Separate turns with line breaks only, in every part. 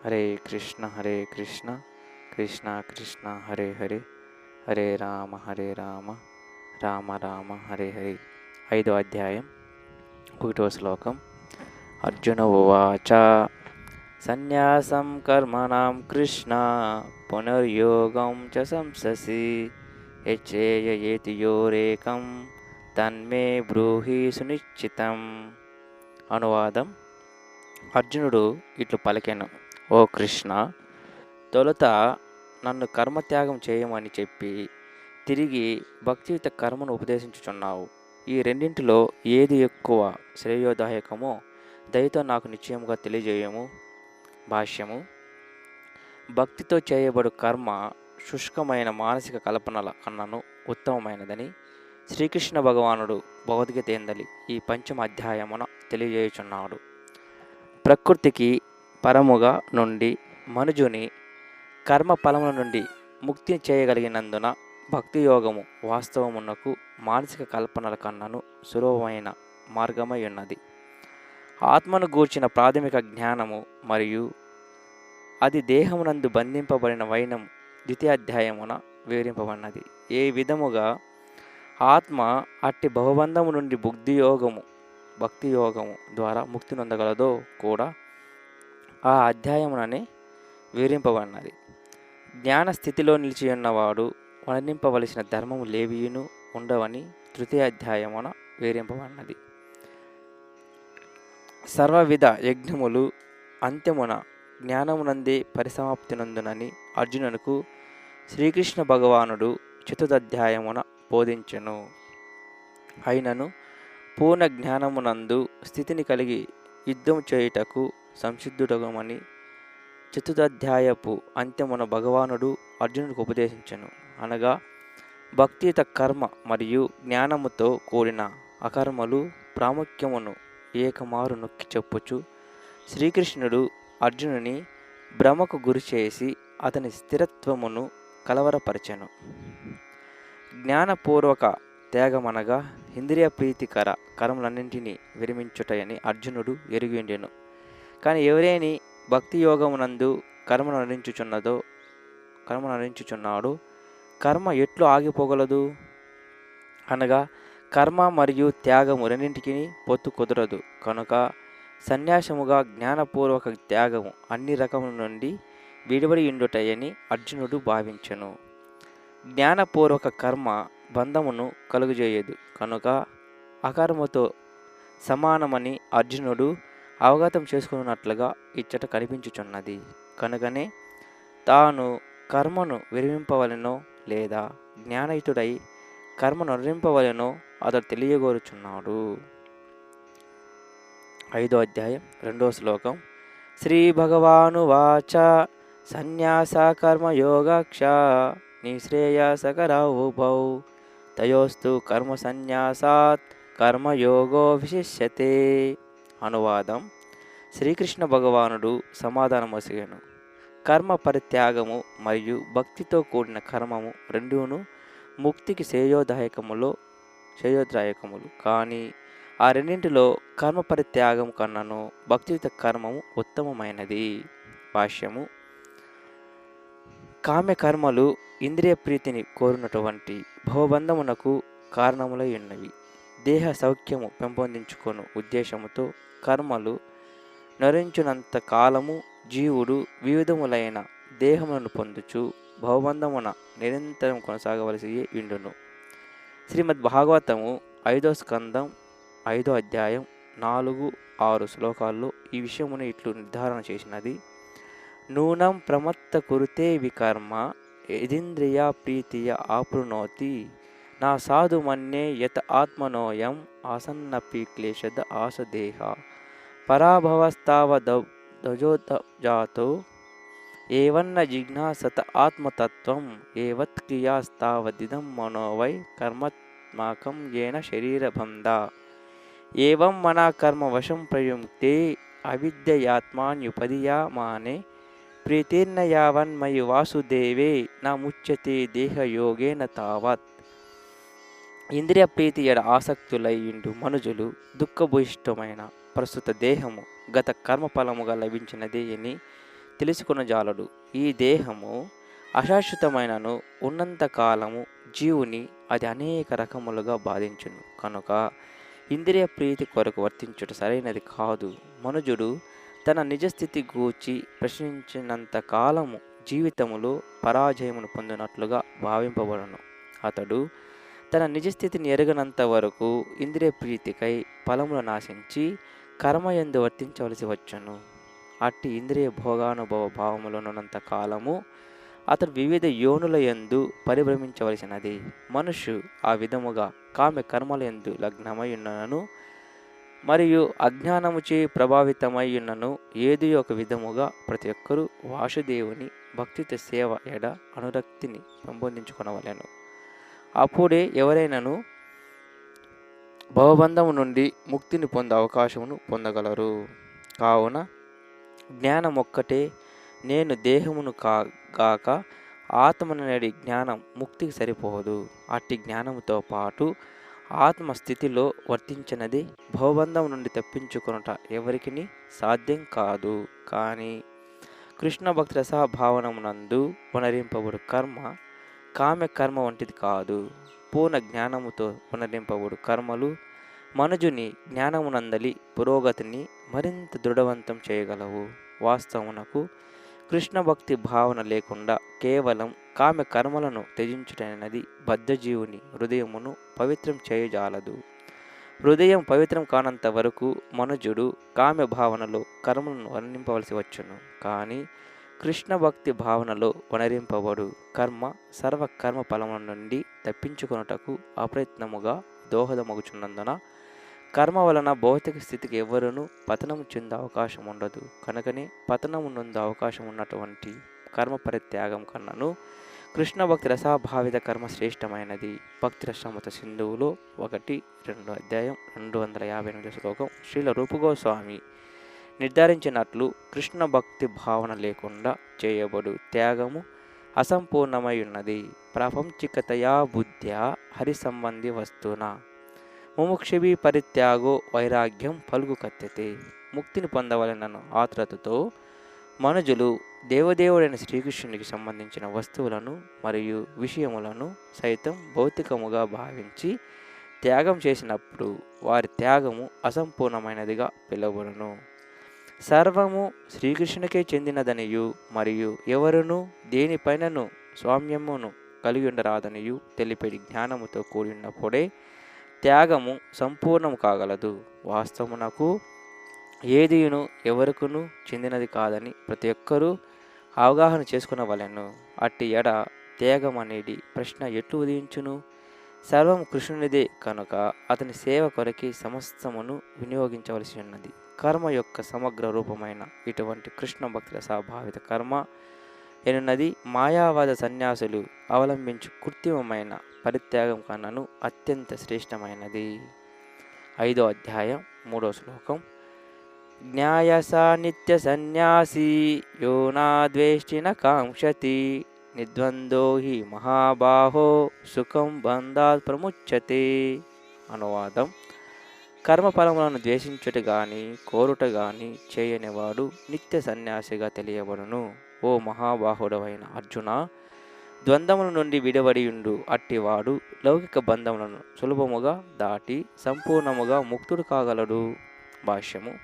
హరే కృష్ణ కృష్ణ కృష్ణ హరే హరే హరే రామ రామ రామ హరే హరే. 5వ అధ్యాయం 1వ శ్లోకం. అర్జున ఉవాచ సన్యాసం కర్మణాం కృష్ణ పునర్యోగం చ సంససి యచ్చేయేతి యోరేకం తన్మే బ్రూహి సునిశ్చితం. అనువాదం. అర్జునుడు ఇట్లు పలికెను, ఓ కృష్ణ, తొలుత నన్ను కర్మత్యాగం చేయమని చెప్పి తిరిగి భక్తియుత కర్మను ఉపదేశించుచున్నావు. ఈ రెండింటిలో ఏది ఎక్కువ శ్రేయోదాయకమో దయతో నాకు నిశ్చయముగా తెలియజేయము. భాష్యము. భక్తితో చేయబడు కర్మ శుష్కమైన మానసిక కల్పనల కన్నను ఉత్తమమైనదని శ్రీకృష్ణ భగవానుడు భగవద్గీత ఎందలి ఈ పంచమ అధ్యాయమున తెలియజేయుచున్నాడు. ప్రకృతికి పరముగా నుండి మనుజుని కర్మ ఫలముల నుండి ముక్తిని చేయగలిగినందున భక్తి యోగము వాస్తవమునకు మానసిక కల్పనల కన్నను సులభమైన మార్గమై ఉన్నది. ఆత్మను గూర్చిన ప్రాథమిక జ్ఞానము మరియు అది దేహమునందు బంధింపబడిన వైనము ద్వితీయాధ్యాయమున వివరింపబడినది. ఏ విధముగా ఆత్మ అట్టి భవబంధము నుండి భక్తి యోగము ద్వారా ముక్తి నొందగలదో కూడా ఆ అధ్యాయముననే వివరింపబడినది. జ్ఞాన స్థితిలో నిలిచి ఉన్నవాడు వర్ణింపవలసిన ధర్మము లేవియును ఉండవని తృతీయాధ్యాయమున వివరింపబడినది. సర్వవిధ యజ్ఞములు అంత్యమున జ్ఞానమునందే పరిసమాప్తి నందునని అర్జునునకు శ్రీకృష్ణ భగవానుడు చతుర్థాధ్యాయమున బోధించెను. అయినను పూర్ణ జ్ఞానమునందు స్థితిని కలిగి యుద్ధము చేయుటకు సంసిద్ధుడగమని చతుర్థాధ్యాయపు అంత్యమున భగవానుడు అర్జునుడికి ఉపదేశించెను. అనగా భక్తియుత కర్మ మరియు జ్ఞానముతో కూడిన అకర్మలు ప్రాముఖ్యమును ఏకమారు నొక్కి చెప్పుచు శ్రీకృష్ణుడు అర్జునుని భ్రమకు గురిచేసి అతని స్థిరత్వమును కలవరపరచెను. జ్ఞానపూర్వక త్యాగమనగా ఇంద్రియ ప్రీతికర కర్మలన్నింటినీ విరమించుటయని అర్జునుడు ఎరిగిండెను. కానీ ఎవరేని భక్తి యోగమునందు కర్మను నరించుచున్నాడు, కర్మ ఎట్లు ఆగిపోగలదు? అనగా కర్మ మరియు త్యాగము రెండింటికి పొత్తు కుదరదు. కనుక సన్యాసముగా జ్ఞానపూర్వక త్యాగము అన్ని రకముల నుండి విడివడి ఉండుటయని అర్జునుడు భావించెను. జ్ఞానపూర్వక కర్మ బంధమును కలుగజేయదు కనుక అకర్మతో సమానమని అర్జునుడు అవగతం చేసుకున్నట్లుగా ఇచ్చట కనిపించుచున్నది. కనుకనే తాను కర్మను విరమింపవలెనో లేదా జ్ఞానయుతుడై కర్మను నరింపవలెనో అతడు తెలియగోరుచున్నాడు. 5వ అధ్యాయం 2వ శ్లోకం. శ్రీ భగవానువాచ సన్యాస కర్మయోగక్ష నిశ్రేయసకరౌ ఉభౌ తయోస్తు కర్మ సన్యాసాత్ కర్మయోగో విశిష్యతే. అనువాదం. శ్రీకృష్ణ భగవానుడు సమాధానమొసగెను, కర్మ పరిత్యాగము మరియు భక్తితో కూడిన కర్మము రెండూను ముక్తికి శ్రేయోదాయకములు. కానీ ఆ రెండింటిలో కర్మ పరిత్యాగం కన్నను భక్తియుత కర్మము ఉత్తమమైనది. భాష్యము. కామ్య కర్మలు ఇంద్రియ ప్రీతిని కోరినటువంటి భవబంధమునకు కారణములై ఉన్నవి. దేహ సౌఖ్యము పెంపొందించుకొను ఉద్దేశముతో కర్మలు నరించునంత కాలము జీవుడు వివిధములైన దేహములను పొందుచు భవబంధమున నిరంతరం కొనసాగవలసి ఉండును. శ్రీమద్ భాగవతము 5వ స్కందం 5వ అధ్యాయం 4-6 శ్లోకాల్లో ఈ విషయమును ఇట్లు నిర్ధారణ చేసినది. నూనం ప్రమత్త కురుతే వికర్మ యదింద్రియ ప్రీతియ ఆప్నునోతి నా సాధు మన్యే యత ఆత్మనోయం ఆసన్నపి క్లేశద ఆసదేహ పరాభవస్తావదజోజాతో ఏవన్న జిజ్ఞాసత ఆత్మతత్వం ఏవత్ క్రియాస్తావదిదం మనోవై కర్మాత్మకం ఏన శరీరబంధ ఏవం మనా కర్మ వశం ప్రయుక్తే అవిద్యయాత్మాన్యుపదియామానే ప్రీతిర్న యావన్మయి వాసుదేవే నా ముచ్యతే దేహయోగేన తావత్. ఇంద్రియ ప్రీతి ఎడ ఆసక్తులయ్యుండు మనుజులు దుఃఖభూయిష్టమైన ప్రస్తుత దేహము గత కర్మఫలముగా లభించినదే అని తెలుసుకొనజాలడు. ఈ దేహము అశాశ్వతమైనను ఉన్నంత కాలము జీవుని అది అనేక రకములుగా బాధించును. కనుక ఇంద్రియ ప్రీతి కొరకు వర్తించుట సరైనది కాదు. మనుజుడు తన నిజస్థితి గూర్చి ప్రశ్నించినంత కాలము జీవితములో పరాజయమును పొందినట్లుగా భావింపబడును. అతడు తన నిజస్థితిని ఎరగనంత వరకు ఇంద్రియ ప్రీతికై ఫలములు నాశించి కర్మయందు వర్తించవలసి వచ్చును. అట్టి ఇంద్రియ భోగానుభవ భావములోనున్నంత కాలము అతడు వివిధ యోనుల యందు పరిభ్రమించవలసినది. మనుష్యు ఆ విధముగా కామ్య కర్మల యందు లగ్నమై ఉన్నను మరియు అజ్ఞానముచే ప్రభావితమై ఉన్నను ఏది ఒక విధముగా ప్రతి ఒక్కరూ వాసుదేవుని భక్తితో సేవ ఎడ అనురక్తిని పెంపొందించుకొనవలెను. అప్పుడే ఎవరైనాను భవబంధము నుండి ముక్తిని పొందే అవకాశమును పొందగలరు. కావున జ్ఞానమొక్కటే నేను దేహమును గాక ఆత్మననేది జ్ఞానం ముక్తికి సరిపోదు. అట్టి జ్ఞానముతో పాటు ఆత్మస్థితిలో వర్తించినది భవబంధం నుండి తప్పించుకొనుట ఎవరికి సాధ్యం కాదు. కానీ కృష్ణ భక్తి రసభావనమునందు పునరింపబడు కర్మ కామ్య కర్మ వంటిది కాదు. పూర్ణ జ్ఞానముతో పునరింపబడు కర్మలు మనుజుని జ్ఞానమునందలి పురోగతిని మరింత దృఢవంతం చేయగలవు. వాస్తవమునకు కృష్ణ భక్తి భావన లేకుండా కేవలం కామ్య కర్మలను త్యజించుటైనది బద్ధజీవుని హృదయమును పవిత్రం చేయజాలదు. హృదయం పవిత్రం కానంత వరకు మనుజుడు కామ్య భావనలో కర్మలను వర్ణింపవలసి వచ్చును. కానీ కృష్ణ భక్తి భావనలో వనరింపబడు కర్మ సర్వ కర్మ ఫలముల నుండి తప్పించుకొనుటకు అప్రయత్నముగా దోహదమగుచున్నందున కర్మ వలన భౌతిక స్థితికి ఎవ్వరూ పతనము చెందే అవకాశం ఉండదు. కనుకనే పతనము నొందే అవకాశం ఉన్నటువంటి కర్మ పరిత్యాగం కన్నను కృష్ణ భక్తి రసాభావిత కర్మ శ్రేష్టమైనది. భక్తి రసమృత సింధువులో 1-2 అధ్యాయం 258 శ్లోకం శ్రీల రూపగోస్వామి నిర్ధారించినట్లు కృష్ణ భక్తి భావన లేకుండా చేయబడు త్యాగము అసంపూర్ణమై ఉన్నది. ప్రాపంచికతయా బుద్ధ్యా హరి సంబంధి వస్తున ముముక్షుభి పరిత్యాగో వైరాగ్యం పలుగు కత్తెతే. ముక్తిని పొందవలనను ఆత్రతతో మనుజులు దేవదేవుడైన శ్రీకృష్ణునికి సంబంధించిన వస్తువులను మరియు విషయములను సైతం భౌతికముగా భావించి త్యాగం చేసినప్పుడు వారి త్యాగము అసంపూర్ణమైనదిగా పిలువబడును. సర్వము శ్రీకృష్ణునికే చెందినదనియు మరియు ఎవరునూ దేనిపైనను స్వామ్యమును కలిగి ఉండరాదనియు తెలిపేది జ్ఞానముతో కూడి ఉన్నప్పుడే త్యాగము సంపూర్ణము కాగలదు. వాస్తవమునకు ఏదియును ఎవరికును చెందినది కాదని ప్రతి ఒక్కరూ అవగాహన చేసుకునవలెను. అట్టి ఎడ త్యాగం అనేది ప్రశ్న ఎట్లు ఉదయించును? సర్వం కృష్ణునిదే కనుక అతని సేవ కొరకి సమస్తమును వినియోగించవలసి ఉన్నది. కర్మ యొక్క సమగ్ర రూపమైన ఇటువంటి కృష్ణ భక్తి రసభావిత కర్మ ఎనున్నది మాయావాద సన్యాసులు అవలంబించు కృత్రిమమైన పరిత్యాగం కన్నను అత్యంత శ్రేష్టమైనది. 5వ అధ్యాయం 3వ శ్లోకం జ్ఞాయస నిత్య సన్యాసి యో నాద్వేష్టిన కాంక్షతి నిర్ద్వందో హి మహాబాహో సుఖం బంధాత్ ప్రముచ్యతే. అనువాదం: కర్మఫలములను ద్వేషించుట గాని కోరుట గాని చేయనివాడు నిత్య సన్యాసిగా తెలియబడును. ఓ మహాబాహుడవైన అర్జున, ద్వంద్వముల నుండి విడవడియుండు అట్టివాడు లౌకిక బంధములను సులభముగా దాటి సంపూర్ణముగా ముక్తుడు కాగలడు. భాష్యము: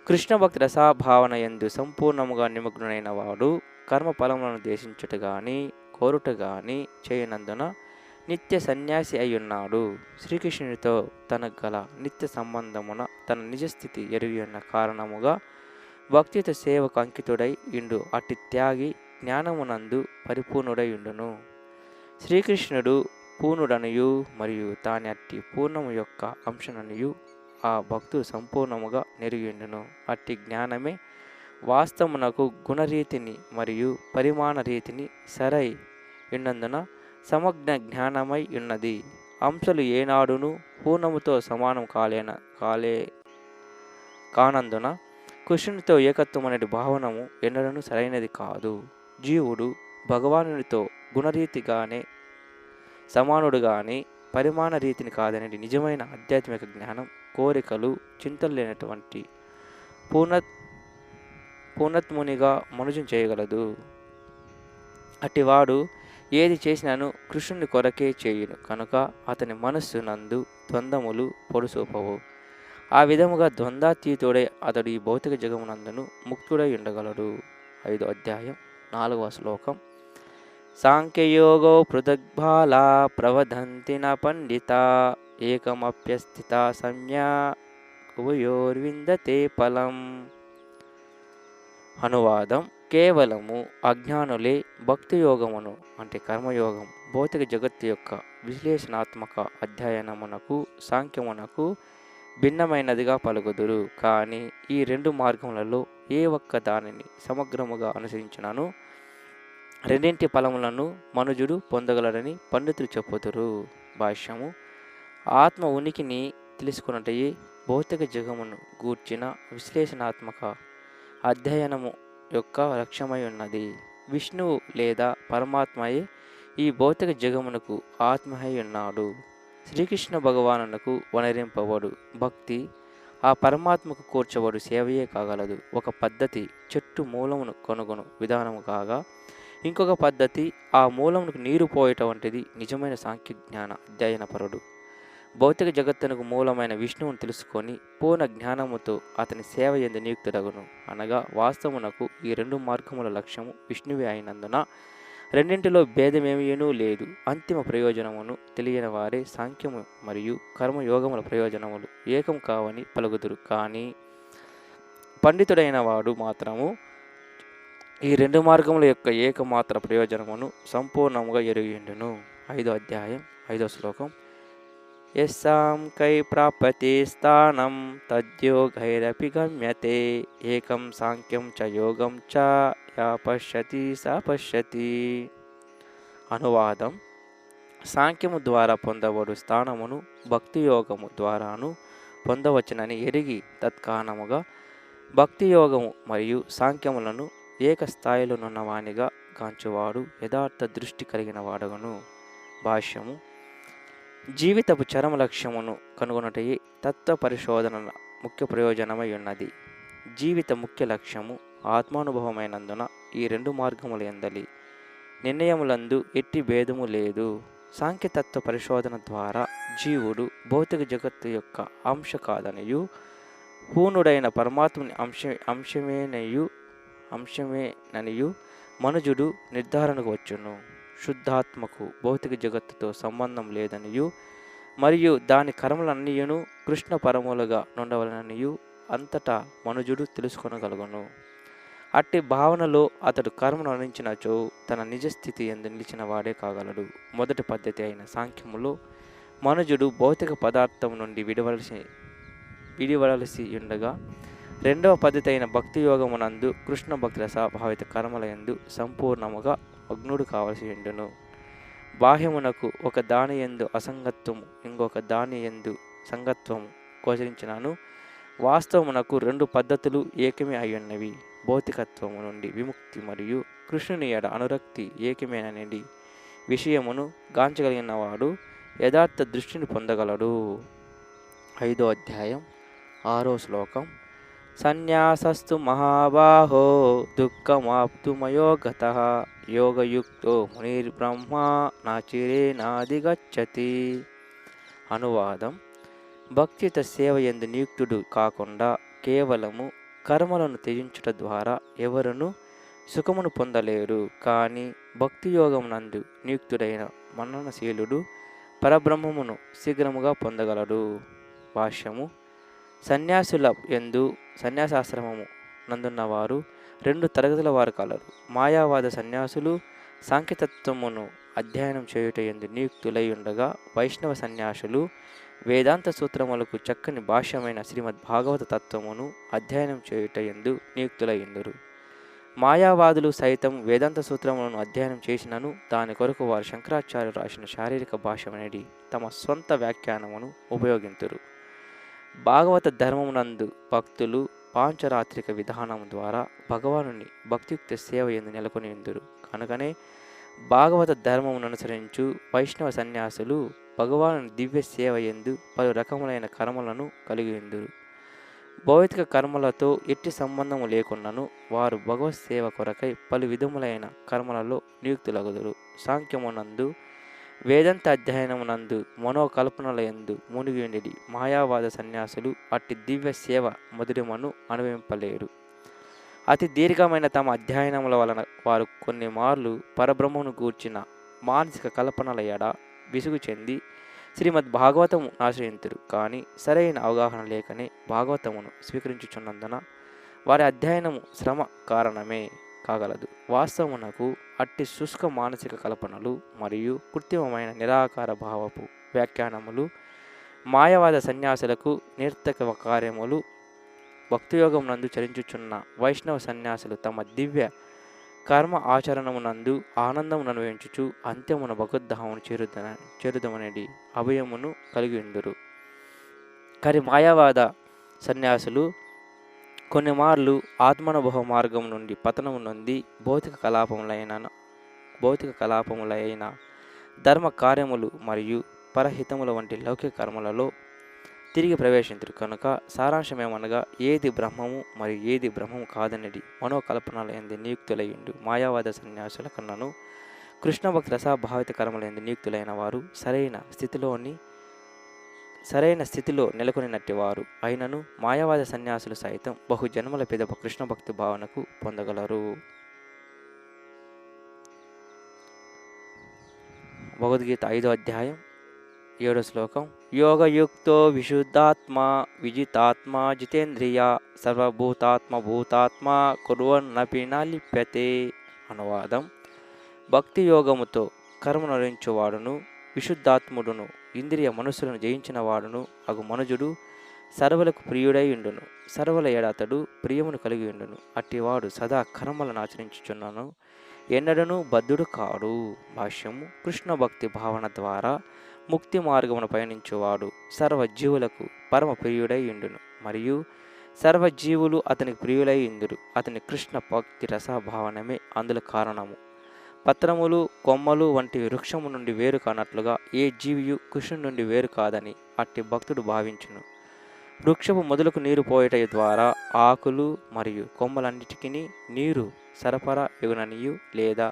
కృష్ణ భక్తి రసాభావన యందు సంపూర్ణముగా నిమగ్నుడైన వాడు కర్మఫలములను ద్వేషించుట గాని కోరుట గాని చేయనందున నిత్య సన్యాసి అయ్యున్నాడు. శ్రీకృష్ణునితో తనకు గల నిత్య సంబంధమున తన నిజస్థితి ఎరిగి ఉన్న కారణముగా భక్తితో సేవకు అంకితుడై ఇండు అట్టి త్యాగి జ్ఞానమునందు పరిపూర్ణుడై ఉండును. శ్రీకృష్ణుడు పూర్ణుడనియు మరియు తాని అట్టి పూర్ణము యొక్క అంశననియు ఆ భక్తుడు సంపూర్ణముగా నెరిగిండును. అట్టి జ్ఞానమే వాస్తవమునకు గుణరీతిని మరియు పరిమాణ రీతిని సరై ఉన్నందున సమగ్ర జ్ఞానమై ఉన్నది. అంశలు ఏనాడును పూర్ణముతో సమానం కానందున కృష్ణునితో ఏకత్వం అనే భావనము ఎన్నడూ సరైనది కాదు. జీవుడు భగవానునితో గుణరీతిగానే సమానుడుగానే పరిమాణ రీతిని కాదనేది నిజమైన ఆధ్యాత్మిక జ్ఞానం. కోరికలు చింతలు లేనటువంటి పూర్ణత్మునిగా మనుజుని చేయగలదు. అట్టివాడు ఏది చేసినాను కృష్ణుని కొరకే చేయును కనుక అతని మనస్సు నందు ద్వంద్వములు పొడుసూపవు. ఆ విధముగా ద్వంద్వాతీతుడై అతడు ఈ భౌతిక జగమునందును ముక్తుడై ఉండగలడు. 5వ అధ్యాయం 4వ శ్లోకం. సాంఖ్యయోగో పృథగ్బాలా ప్రవదంతి న పండిత ఏకమప్యస్థిత సంజ్ఞా ఉభయోర్విందతే ఫలం. అనువాదం: కేవలము అజ్ఞానులే భక్తి యోగమును అంటే కర్మయోగం భౌతిక జగత్తు యొక్క విశ్లేషణాత్మక అధ్యయనమునకు సాంఖ్యమునకు భిన్నమైనదిగా పలుకుదురు. కానీ ఈ రెండు మార్గములలో ఏ ఒక్క దానిని సమగ్రముగా అనుసరించినను రెండింటి ఫలములను మనుజుడు పొందగలడని పండితులు చెప్పుదురు. భాష్యము: ఆత్మ ఉనికిని తెలుసుకున్నట్టయి భౌతిక జగమును గూర్చిన విశ్లేషణాత్మక అధ్యయనము యొక్క లక్ష్యమై ఉన్నది. విష్ణువు లేదా పరమాత్మయే ఈ భౌతిక జగమునకు ఆత్మహై ఉన్నాడు. శ్రీకృష్ణ భగవానునకు వనరింపబడు భక్తి ఆ పరమాత్మకు కూర్చబడు సేవయే కాగలదు. ఒక పద్ధతి చెట్టు మూలమును కనుగొను విధానము కాగా ఇంకొక పద్ధతి ఆ మూలమునకు నీరు పోయటం వంటిది నిజమైన సాంఖ్య జ్ఞాన అధ్యయనపరుడు భౌతిక జగత్తునకు మూలమైన విష్ణువును తెలుసుకొని పూర్ణ జ్ఞానముతో అతని సేవ యందు నియుక్తుడగును. అనగా వాస్తవమునకు ఈ రెండు మార్గముల లక్ష్యము విష్ణువే అయినందున రెండింటిలో భేదమేమీనూ లేదు. అంతిమ ప్రయోజనమును తెలియని వారే సాంఖ్యము మరియు కర్మయోగముల ప్రయోజనములు ఏకం కావని పలుకుదురు. కానీ పండితుడైన వాడు మాత్రము ఈ రెండు మార్గముల యొక్క ఏకమాత్ర ప్రయోజనమును సంపూర్ణముగా ఎరిగిండును. 5వ అధ్యాయం 5వ శ్లోకం. యస్సాంఖ్యై ప్రాప్యతే స్థానం తద్యోగైరపి గమ్యతే ఏకం సాంఖ్యం చ యోగం చ యా పశ్యతి స పశ్యతి. అనువాదం: సాంఖ్యము ద్వారా పొందబడు స్థానమును భక్తి యోగము ద్వారాను పొందవచ్చునని ఎరిగి తత్కారణముగా భక్తి యోగము మరియు సాంఖ్యములను ఏక స్థాయిలోనున్నవానిగా గాంచువాడు యథార్థ దృష్టి కలిగిన వాడగును. భాష్యము: జీవితపు చరమ లక్ష్యమును కనుగొనుటయే తత్వ పరిశోధన ముఖ్య ప్రయోజనమై ఉన్నది. జీవిత ముఖ్య లక్ష్యము ఆత్మానుభవమైనందున ఈ రెండు మార్గముల యందలి నిర్ణయములందు ఎట్టి భేదము లేదు. సాంఖ్యతత్వ పరిశోధన ద్వారా జీవుడు భౌతిక జగత్తు యొక్క అంశ కాదనియు పూర్ణుడైన పరమాత్మని అంశమేననియు మనుజుడు నిర్ధారణకు వచ్చును. శుద్ధాత్మకు భౌతిక జగత్తుతో సంబంధం లేదనియు మరియు దాని కర్మలన్నీయును కృష్ణ పరములుగా నుండవలననియు అంతటా మనుజుడు తెలుసుకొనగలుగును. అట్టి భావనలో అతడు కర్మను అనుసరించినచో తన నిజస్థితి యందు నిలిచిన వాడే కాగలడు. మొదటి పద్ధతి అయిన సాంఖ్యములో మనుజుడు భౌతిక పదార్థం నుండి విడివలసి ఉండగా రెండవ పద్ధతి అయిన భక్తి యోగమునందు కృష్ణ భక్తుల స్వాభావిక కర్మల యందు సంపూర్ణముగా మగ్నుడు కావలసి ఉండును. బాహ్యమునకు ఒక దాని యందు అసంగత్వము ఇంకొక దాని యందు సంగత్వము గోచరించినను వాస్తవమునకు రెండు పద్ధతులు ఏకమే అయ్యున్నవి. భౌతికత్వము నుండి విముక్తి మరియు కృష్ణుని ఎడ అనురక్తి ఏకమేననేది విషయమును గాంచగలిగిన వాడు యథార్థ దృష్టిని పొందగలడు. 5వ అధ్యాయం 6వ శ్లోకం. సన్యాసస్తు మహాబాహో దుఃఖమాప్తుమయో గతః యోగయుక్తో మునిర్బ్రహ్మ నాచిరేనాధిగచ్చతి. అనువాదం: భక్తియుత సేవ యందు నియుక్తుడు కాకుండా కేవలము కర్మలను త్యజించుట ద్వారా ఎవరును సుఖమును పొందలేరు. కానీ భక్తి యోగమునందు నియుక్తుడైన మననశీలుడు పరబ్రహ్మమును శీఘ్రముగా పొందగలడు. భాష్యము: సన్యాసుల యందు సన్యాసాశ్రమము నందున్నవారు రెండు తరగతుల వారు కలరు. మాయావాద సన్యాసులు సాంఖ్యతత్వమును అధ్యయనం చేయుట యందు నియుక్తులై ఉండగా వైష్ణవ సన్యాసులు వేదాంత సూత్రములకు చక్కని భాష్యమైన శ్రీమద్ భాగవత తత్వమును అధ్యయనం చేయుట యందు నియుక్తులై ఉందురు. మాయావాదులు సైతం వేదాంత సూత్రములను అధ్యయనం చేసినను దాని కొరకు వారు శంకరాచార్యులు రాసిన శారీరక భాష్యమనేది తమ స్వంత వ్యాఖ్యానమును ఉపయోగింతురు. భాగవత ధర్మమునందు భక్తులు పాంచరాత్రిక విధానం ద్వారా భగవానుని భక్తియుక్త సేవ యందు నెలకొని ఉందురు. కనుకనే భాగవత ధర్మమును అనుసరించు వైష్ణవ సన్యాసులు భగవానుని దివ్య సేవ యందు పలు రకములైన కర్మలను కలిగి ఉందురు. భౌతిక కర్మలతో ఎట్టి సంబంధము లేకున్నను వారు భగవత్ సేవ కొరకై పలు విధములైన కర్మలలో నియుక్తులగుదురు. సాంఖ్యమునందు వేదాంత అధ్యయనమునందు మనోకల్పనలయందు మునిగియుండి మాయావాద సన్యాసులు అట్టి దివ్య సేవ మధురమును అనుభవింపలేరు. అతి దీర్ఘమైన తమ అధ్యయనముల వలన వారు కొన్ని మార్లు పరబ్రహ్మను గూర్చిన మానసిక కల్పనల ఎడ విసుగు చెంది శ్రీమద్ భాగవతము ఆశ్రయింతురు. కానీ సరైన అవగాహన లేకనే భాగవతమును స్వీకరించుచున్నందున వారి అధ్యయనము శ్రమ కారణమే కాగలదు. వాస్తవమునకు అట్టి శుష్క మానసిక కల్పనలు మరియు కృత్రిమమైన నిరాకార భావపు వ్యాఖ్యానములు మాయావాద సన్యాసులకు నిరర్థక కార్యములు. భక్తియోగం నందు చరించుచున్న వైష్ణవ సన్యాసులు తమ దివ్య కర్మ ఆచరణమునందు ఆనందమును అనుభవించుచు అంత్యమున భగవద్ధామను చేరుదమనేది అభయమును కలిగి ఉందురు. కానీ మాయావాద సన్యాసులు కొన్ని మార్లు ఆత్మానుభవ మార్గం నుండి పతనము నొంది భౌతిక కలాపములైన ధర్మ కార్యములు మరియు పరహితముల వంటి లౌకిక కర్మలలో తిరిగి ప్రవేశించరు. కనుక సారాంశమేమనగా ఏది బ్రహ్మము మరియు ఏది బ్రహ్మము కాదనేది మనోకల్పనలందు నియుక్తులయ్యుండు మాయావాద సన్యాసుల కన్నను కృష్ణ భక్తి రసాభావిత కర్మలందు నియుక్తులైన వారు సరైన స్థితిలో నెలకొనినట్టి వారు అయినను మాయావాద సన్యాసులు సైతం బహు జన్మల పిదప కృష్ణ భక్తి భావనకు పొందగలరు. భగవద్గీత 5వ అధ్యాయం 7వ శ్లోకం. యోగయుక్తో విశుద్ధాత్మా విజితాత్మా జితేంద్రియ సర్వభూతాత్మ కుర్వన్నపి న లిప్యతే. అనువాదం: భక్తి యోగముతో కర్మనురించువాడును విశుద్ధాత్ముడును ఇంద్రియ మనస్సులను జయించిన వాడును అగు మనుజుడు సర్వలకు ప్రియుడై ఉండును. సర్వల ఎడ అతడు ప్రియమును కలిగి ఉండును. అట్టివాడు సదా కర్మలను ఆచరించుచున్నాను ఎన్నడను బద్ధుడు కాడు. భాష్యము: కృష్ణ భక్తి భావన ద్వారా ముక్తి మార్గమును పయనించువాడు సర్వజీవులకు పరమ ప్రియుడై ఉండును మరియు సర్వజీవులు అతనికి ప్రియులై ఉందురు. అతని కృష్ణ భక్తి రసభావనమే అందులో కారణము. పత్రములు కొమ్మలు వంటి వృక్షము నుండి వేరు కానట్లుగా ఏ జీవియు కృష్ణుడి నుండి వేరు కాదని అట్టి భక్తుడు భావించును. వృక్షపు మొదలకు నీరు పోయట ద్వారా ఆకులు మరియు కొమ్మలన్నిటికీ నీరు సరఫరా ఎగుననియు లేదా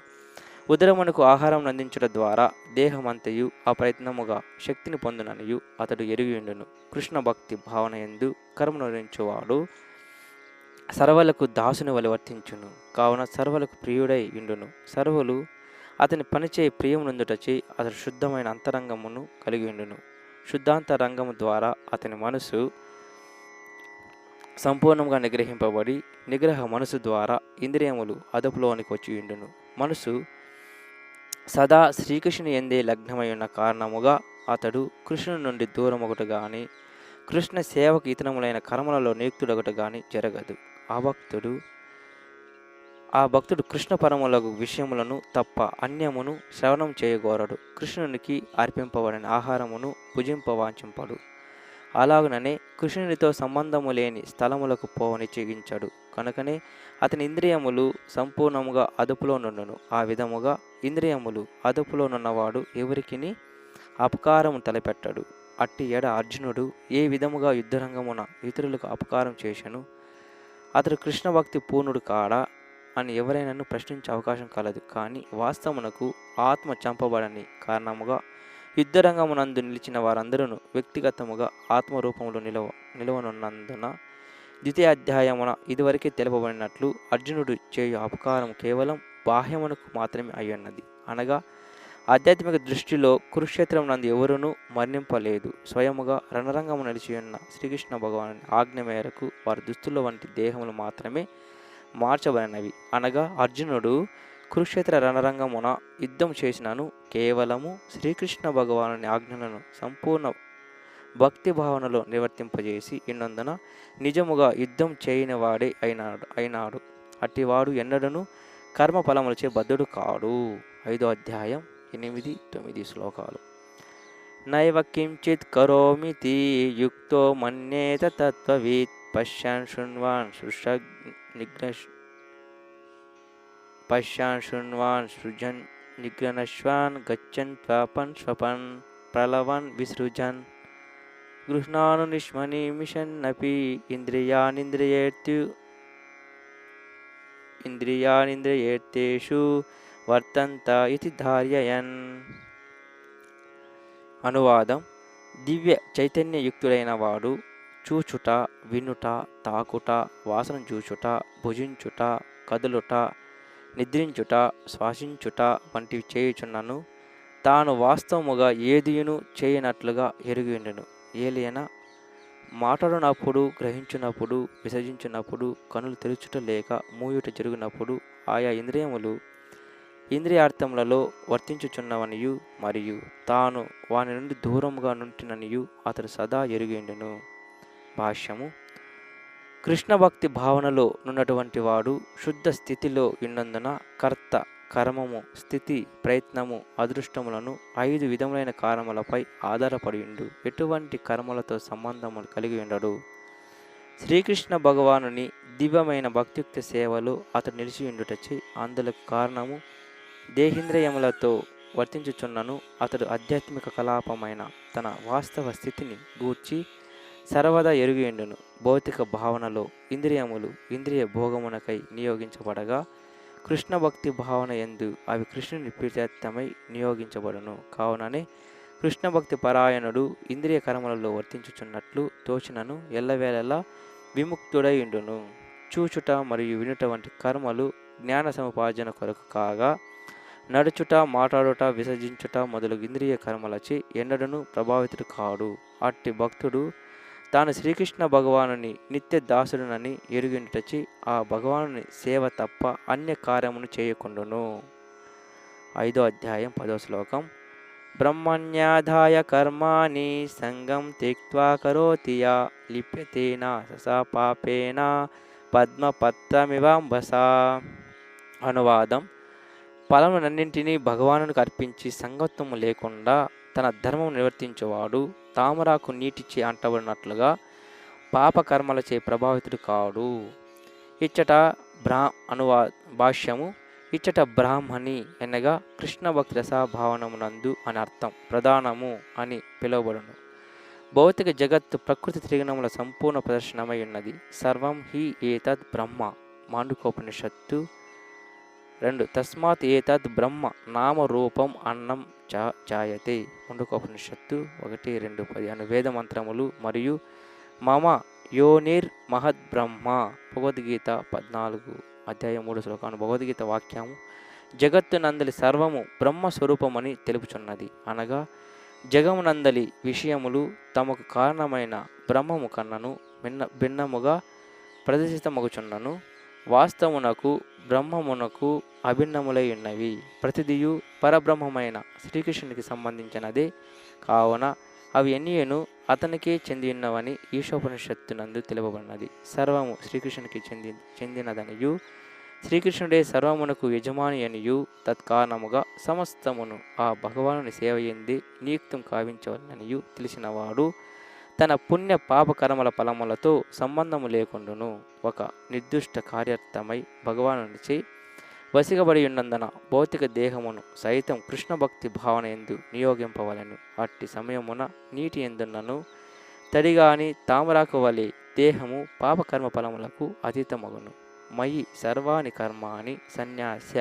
ఉదరమునకు ఆహారం అందించడం ద్వారా దేహమంతయు అప్రయత్నముగా శక్తిని పొందుననియు అతడు ఎరిగియుండును. కృష్ణ భక్తి భావన యందు కర్మనురించువాడు సర్వలకు దాసుని వలె వర్తించును. కావున సర్వలకు ప్రియుడై ఉండును. సర్వలు అతని పనిచే ప్రియమునందుటచే అతడు శుద్ధమైన అంతరంగమును కలిగి ఉండును. శుద్ధాంతరంగము ద్వారా అతని మనసు సంపూర్ణంగా నిగ్రహింపబడి నిగ్రహ మనసు ద్వారా ఇంద్రియములు అదుపులోనికి వచ్చి ఉండును. మనసు సదా శ్రీకృష్ణుని ఎందే లగ్నమై ఉన్న కారణముగా అతడు కృష్ణుని నుండి దూరమొకటి గాని కృష్ణ సేవకు ఇతరములైన కర్మలలో నియుక్తుడొకటి గాని జరగదు. ఆ భక్తుడు కృష్ణ పరములకు విషయములను తప్ప అన్యమును శ్రవణం చేయగోరడు. కృష్ణునికి అర్పింపబడిన ఆహారమును భుజింపవాంఛింపడు. అలాగుననే కృష్ణునితో సంబంధము లేని స్థలములకు పోవనిచ్చేగించడు. కనుకనే అతని ఇంద్రియములు సంపూర్ణముగా అదుపులో నుండును. ఆ విధముగా ఇంద్రియములు అదుపులో నున్నవాడు ఎవరికిని అపకారము తలపెట్టడు. అట్టి ఎడ అర్జునుడు ఏ విధముగా యుద్ధరంగమున ఇతరులకు అపకారం చేశను అతడు కృష్ణ భక్తి పూర్ణుడు కాడా అని ఎవరైనాను ప్రశ్నించే అవకాశం కలదు. కానీ వాస్తవమునకు ఆత్మ చంపబడని కారణముగా యుద్ధరంగమునందు నిలిచిన వారందరూ వ్యక్తిగతముగా ఆత్మరూపంలో నిలవనున్నందున ద్వితీయాధ్యాయమున ఇదివరకే తెలుపబడినట్లు అర్జునుడు చేయు అపకారం కేవలం బాహ్యమునకు మాత్రమే అయ్యున్నది. అనగా ఆధ్యాత్మిక దృష్టిలో కురుక్షేత్రం నందు ఎవరునూ మరణింపలేదు. స్వయముగా రణరంగము నిలిచియున్న శ్రీకృష్ణ భగవాను ఆజ్ఞ మేరకు వారి దుస్తుల వంటి దేహములు మాత్రమే మార్చబడినవి. అనగా అర్జునుడు కురుక్షేత్ర రణరంగమున యుద్ధం చేసినను కేవలము శ్రీకృష్ణ భగవాను ఆజ్ఞలను సంపూర్ణ భక్తి భావనలో నివర్తింపజేసి ఉన్నందున నిజముగా యుద్ధం చేయని వాడే అయినాడు. అట్టివాడు ఎన్నడను కర్మ ఫలములచే బద్ధుడు కాడు. 5వ అధ్యాయం 8-9 శ్లోకాలు. నైవ కించిత్ కరోమితి యుక్తో మన్యేత తత్వవిత్ పశ్యాన్ శృణ్వాన్ సృజన్ నిగ్రనశ్వాన్ గచ్చన్ త్వపన్ స్వపన్ ప్రలవన్ గృహ్ణాను నిష్మనిమిషన్నపి ఇంద్రియానింద్రియేర్తేషు వర్తంత ఇతి ధార్యయన్. అనువాదం: దివ్య చైతన్యయుక్తుడైన వాడు చూచుట, వినుట, తాకుట, వాసన చూచుట, భుజించుట, కదులుట, నిద్రించుట, శ్వాసించుట వంటివి చేయుచున్నను తాను వాస్తవముగా ఏదియును చేయనట్లుగా ఎరుగిండును. ఏలియన మాట్లాడునప్పుడు, గ్రహించునప్పుడు, విసర్జించునప్పుడు, కనులు తెరుచుట లేక మూయుట జరుగునప్పుడు ఆయా ఇంద్రియములు ఇంద్రియార్థములలో వర్తించుచున్నవనియు మరియు తాను వాని నుండి దూరముగా నుంటిననియు అతడు సదా ఎరుగిండును. భాష్యము: కృష్ణ భక్తి భావనలో నున్నటువంటి వాడు శుద్ధ స్థితిలో ఉన్నందున కర్త, కర్మము, స్థితి, ప్రయత్నము, అదృష్టములను 5 విధములైన కారణములపై ఆధారపడియుండు ఎటువంటి కర్మలతో సంబంధము కలిగి ఉండడు. శ్రీకృష్ణ భగవానుని దివ్యమైన భక్తియుక్త సేవలో అతడు నిలిచియుండుటచే అందులకు కారణము దేహేంద్రియములతో వర్తించుచున్నను అతడు ఆధ్యాత్మిక కలాపమైన తన వాస్తవ స్థితిని గూర్చి సర్వదా ఎరుగియుండును. భౌతిక భావనలో ఇంద్రియములు ఇంద్రియ భోగమునకై నియోగించబడగా కృష్ణ భక్తి భావన యందు అవి కృష్ణుని ప్రీత్యర్థమై నియోగించబడును. కావుననే కృష్ణ భక్తి పరాయణుడు ఇంద్రియ కర్మలలో వర్తించుచున్నట్లు తోచినను ఎల్లవేళలా విముక్తుడై ఉండును. చూచుట మరియు వినుట వంటి కర్మలు జ్ఞాన సముపార్జన కొరకు కాగా నడుచుట, మాట్లాడుట, విసర్జించుట మొదలగు ఇంద్రియ కర్మలచే ఎన్నడను ప్రభావితుడు కాడు. అట్టి భక్తుడు తాను శ్రీకృష్ణ భగవానుని నిత్య దాసుడునని ఎరుగిండుటచి ఆ భగవానుని సేవ తప్ప అన్య కార్యమును చేయకుండును. 5వ అధ్యాయం 10వ శ్లోకం. బ్రహ్మణ్యాధాయ కర్మాణి సంగం త్యక్త్వా కరోతి యా లిప్యతేన ససా పాపేన పద్మపత్రమివాంబసా. అనువాదం: ఫలములన్నింటినీ భగవానునికి అర్పించి సంగత్వము లేకుండా తన ధర్మం నిర్వర్తించేవాడు తామరాకు నీటిచే అంటబడినట్లుగా పాపకర్మలచే ప్రభావితుడు కాడు. ఇచ్చట భాష్యము: ఇచ్చట బ్రాహ్మణి అనగా కృష్ణ భక్తి రసాభావనమునందు అని అర్థం. ప్రధానము అని పిలువబడును. భౌతిక జగత్తు ప్రకృతి త్రిగుణముల సంపూర్ణ ప్రదర్శనమై ఉన్నది. సర్వం హి ఏతద్ బ్రహ్మ. మాండుకోపనిషత్తు 2. తస్మాత్ ఏతద్ బ్రహ్మ నామరూపం అన్నం జాయతే. ముండుకోపనిషత్తు 1:2-10 అను వేద మంత్రములు మరియు మమ యోనిర్ మహద్ బ్రహ్మ. భగవద్గీత 14:3 శ్లోకాన్ని భగవద్గీత వాక్యము జగత్తునందలి సర్వము బ్రహ్మస్వరూపమని తెలుపుచున్నది. అనగా జగమునందలి విషయములు తమకు కారణమైన బ్రహ్మము కన్నను భిన్నముగా ప్రదర్శితమగుచున్నను. వాస్తవమునకు బ్రహ్మమునకు అభిన్నములై ఉన్నవి. ప్రతిదియు పరబ్రహ్మమైన శ్రీకృష్ణునికి సంబంధించినదే కావున అవి ఎన్నియను అతనికే చెంది ఉన్నవని ఈశోపనిషత్తునందు తెలుపబడినది. సర్వము శ్రీకృష్ణునికి చెందినదనియు శ్రీకృష్ణుడే సర్వమునకు యజమాని అనియు తత్కారణముగా సమస్తమును ఆ భగవానుని సేవ ఎందే నియుక్తం కావించవలననియు తెలిసినవాడు తన పుణ్య పాపకర్మల ఫలములతో సంబంధము లేకుండును. ఒక నిర్దిష్ట కార్యార్థమై భగవానునిచే వసిగబడి ఉన్నందున భౌతిక దేహమును సైతం కృష్ణ భక్తి భావన ఎందు నియోగింపవలెను. అట్టి సమయమున నీటి ఎందున్నను తడిగాని తామరాకు వలె దేహము పాపకర్మ ఫలములకు అతీతమగును. మయి సర్వాణి కర్మాణి సన్యాస్య.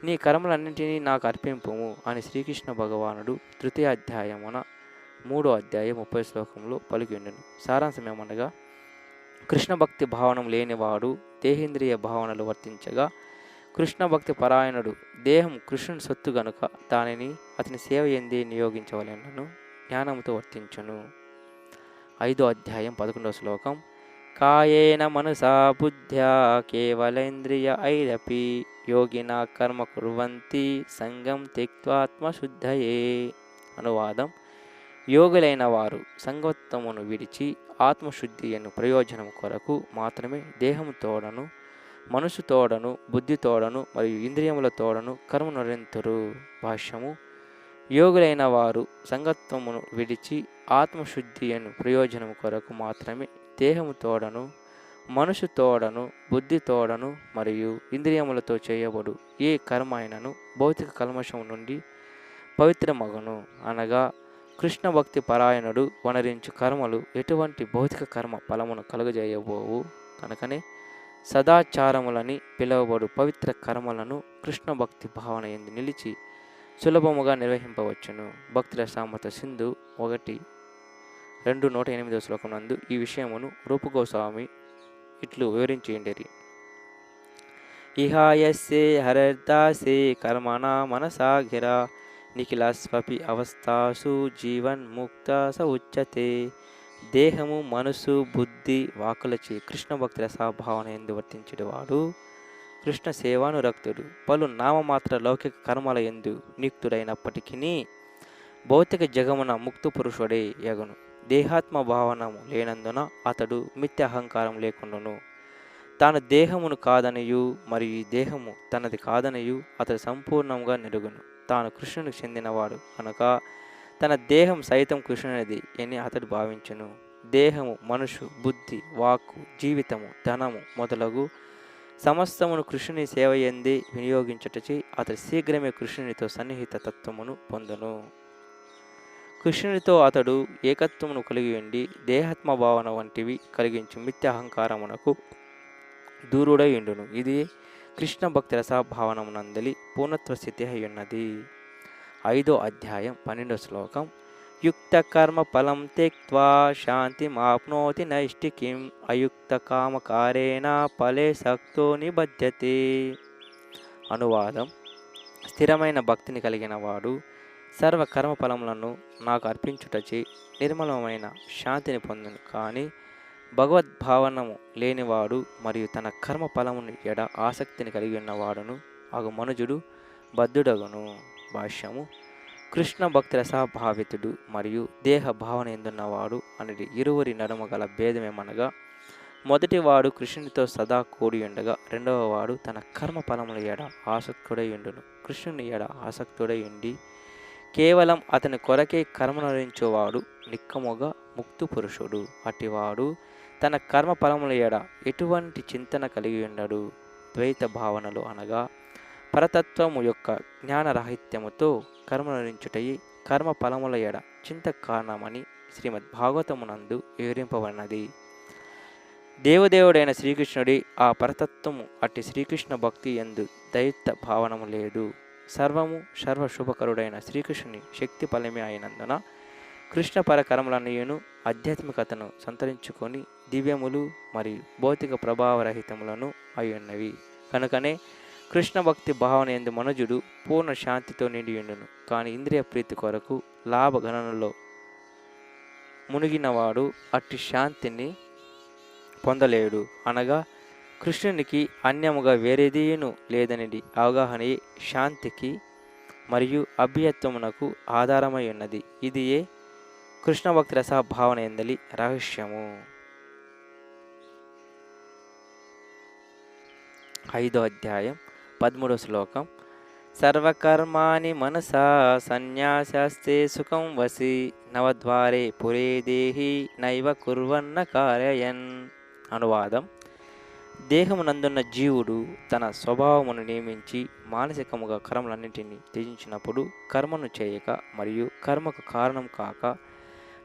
నీ కర్మలన్నింటినీ నాకు అర్పింపుము అని శ్రీకృష్ణ భగవానుడు 3వ అధ్యాయమున 3వ అధ్యాయం 30 శ్లోకంలో పలికిండును. సారాంశమేమనగా కృష్ణ భక్తి భావనం లేనివాడు దేహేంద్రియ భావనలు వర్తించగా కృష్ణ భక్తి పరాయణుడు దేహం కృష్ణుని సొత్తు గనుక దానిని అతని సేవ ఎందే నియోగించవలెనను జ్ఞానముతో వర్తించును. 5వ అధ్యాయం 11వ శ్లోకం. కాయేన మనసా బుద్ధ్యా కేవలేంద్రియ ఐరపి యోగిన కర్మ కుర్వంతి సంగం త్యక్త్వాత్మశుద్ధయే. అనువాదం: యోగులైన వారు సంగత్వమును విడిచి ఆత్మశుద్ధి అను ప్రయోజనం కొరకు మాత్రమే దేహము తోడను, మనసు తోడను, బుద్ధి తోడను మరియు ఇంద్రియముల తోడను కర్మ నిరంతరు. భాష్యము: యోగులైన వారు సంగత్వమును విడిచి ఆత్మశుద్ధి అను ప్రయోజనం కొరకు మాత్రమే దేహము తోడను, మనసు తోడను, బుద్ధి తోడను మరియు ఇంద్రియములతో చేయబడు ఏ కర్మ అయినను భౌతిక కల్మషం నుండి పవిత్రమగును. అనగా కృష్ణ భక్తి పరాయణుడు వనరించు కర్మలు ఎటువంటి భౌతిక కర్మ ఫలమును కలుగజేయబోవు. కనుకనే సదాచారములని పిలువబడు పవిత్ర కర్మలను కృష్ణ భక్తి భావన ఎందు నిలిచి సులభముగా నిర్వహింపవచ్చును. భక్తి రసామృత సింధు 1:2-108 శ్లోకం నందు ఈ విషయమును రూపగోస్వామి ఇట్లు వివరించేయండిరి. ఇహాయస్యే హరిర్దాసే కర్మణా మనసా గిరా నిఖిలస్వపి అవస్థాసు జీవన్ ముక్త స ఉచ్యతే. దేహము, మనసు, బుద్ధి, వాకులచే కృష్ణ భక్తి రసాభావన ఎందు వర్తించేవాడు కృష్ణ సేవానురక్తుడు. పలు నామమాత్ర లౌకిక కర్మల ఎందు నియుక్తుడైనప్పటికీ భౌతిక జగమున ముక్త పురుషుడే యగును. దేహాత్మ భావనము లేనందున అతడు మిథ్య అహంకారం లేకుండాను తాను దేహమును కాదనియు మరియు ఈ దేహము తనది కాదనియు అతడు సంపూర్ణంగా నెరుగును. తాను కృష్ణునికి చెందినవాడు కనుక తన దేహం సైతం కృష్ణునిది అని అతడు భావించును. దేహము, మనసు, బుద్ధి, వాక్కు, జీవితము, ధనము మొదలగు సమస్తమును కృష్ణుని సేవ ఎందే వినియోగించుటచే అతడు శీఘ్రమే కృష్ణునితో సన్నిహిత తత్వమును పొందును. కృష్ణునితో అతడు ఏకత్వమును కలిగి ఉండి దేహాత్మ భావన వంటివి కలిగించు మిథ్య అహంకారమునకు దూరుడై ఉండును. ఇది కృష్ణ భక్తి రసభావనమునందలి పూర్ణత్వ స్థితి అయ్యున్నది. 5వ అధ్యాయం 12వ శ్లోకం. యుక్త కర్మ ఫలం త్యక్త్వా శాంతిమాప్నోతి నైష్టికీం అయుక్త కామకారేణ ఫలే సక్తో నిబధ్యతే. అనువాదం: స్థిరమైన భక్తిని కలిగిన వాడు సర్వ కర్మ ఫలములను నాకు అర్పించుటచే నిర్మలమైన శాంతిని పొందును. కానీ భగవద్భావనము లేనివాడు మరియు తన కర్మ ఫలముని ఎడ ఆసక్తిని కలిగి ఉన్నవాడును అగు మనుజుడు బద్ధుడగును. భాష్యము: కృష్ణ భక్తి రసభావితుడు మరియు దేహ భావన ఎందున్నవాడు అనేది ఇరువురి నడుమ గల భేదమేమనగా, మొదటివాడు కృష్ణునితో సదా కూడి ఉండగా రెండవ వాడు తన కర్మ ఫలముల ఎడ ఆసక్తుడై ఉండును. కృష్ణుని ఎడ ఆసక్తుడై ఉండి కేవలం అతని కొరకే కర్మనురించేవాడు నిక్కముగా ముక్తు పురుషుడు. అటివాడు తన కర్మ ఫలముల ఎడ ఎటువంటి చింతన కలిగి ఉండడు. ద్వైత భావనలు అనగా పరతత్వము యొక్క జ్ఞానరాహిత్యముతో కర్మనురించుటయి కర్మ ఫలముల ఎడ చింత కారణమని శ్రీమద్ భాగవతమునందు వివరింపబడినది. దేవదేవుడైన శ్రీకృష్ణుడి ఆ పరతత్వము అట్టి శ్రీకృష్ణ భక్తి యందు దైత్య భావనము లేదు. సర్వము సర్వశుభకరుడైన శ్రీకృష్ణుని శక్తి ఫలమే అయినందున కృష్ణ పరకర్మలన్నీయును ఆధ్యాత్మికతను సంతరించుకొని దివ్యములు మరియు భౌతిక ప్రభావరహితములను అయ్యున్నవి. కనుకనే కృష్ణ భక్తి భావన ఎందు మనుజుడు పూర్ణ శాంతితో నిండియుండును. కానీ ఇంద్రియ ప్రీతి కొరకు లాభ గణనలో మునిగినవాడు అట్టి శాంతిని పొందలేడు. అనగా కృష్ణునికి అన్యముగా వేరేదీయును లేదనేది అవగాహన శాంతికి మరియు అభ్యత్వమునకు ఆధారమై ఉన్నది. ఇది కృష్ణ భక్తి రసభావన ఎందలి రహస్యము. 5వ అధ్యాయం 13వ శ్లోకం. సర్వకర్మాణి మనసా సన్యాసాస్తే సుఖం వసి నవద్వారే పురే దేహి నైవ కుర్వన్న కార్యయన్. అనువాదం: దేహమునందున్న జీవుడు తన స్వభావమును నియమించి మానసికముగా కర్మలన్నింటినీ త్యజించినప్పుడు కర్మను చేయక మరియు కర్మకు కారణం కాక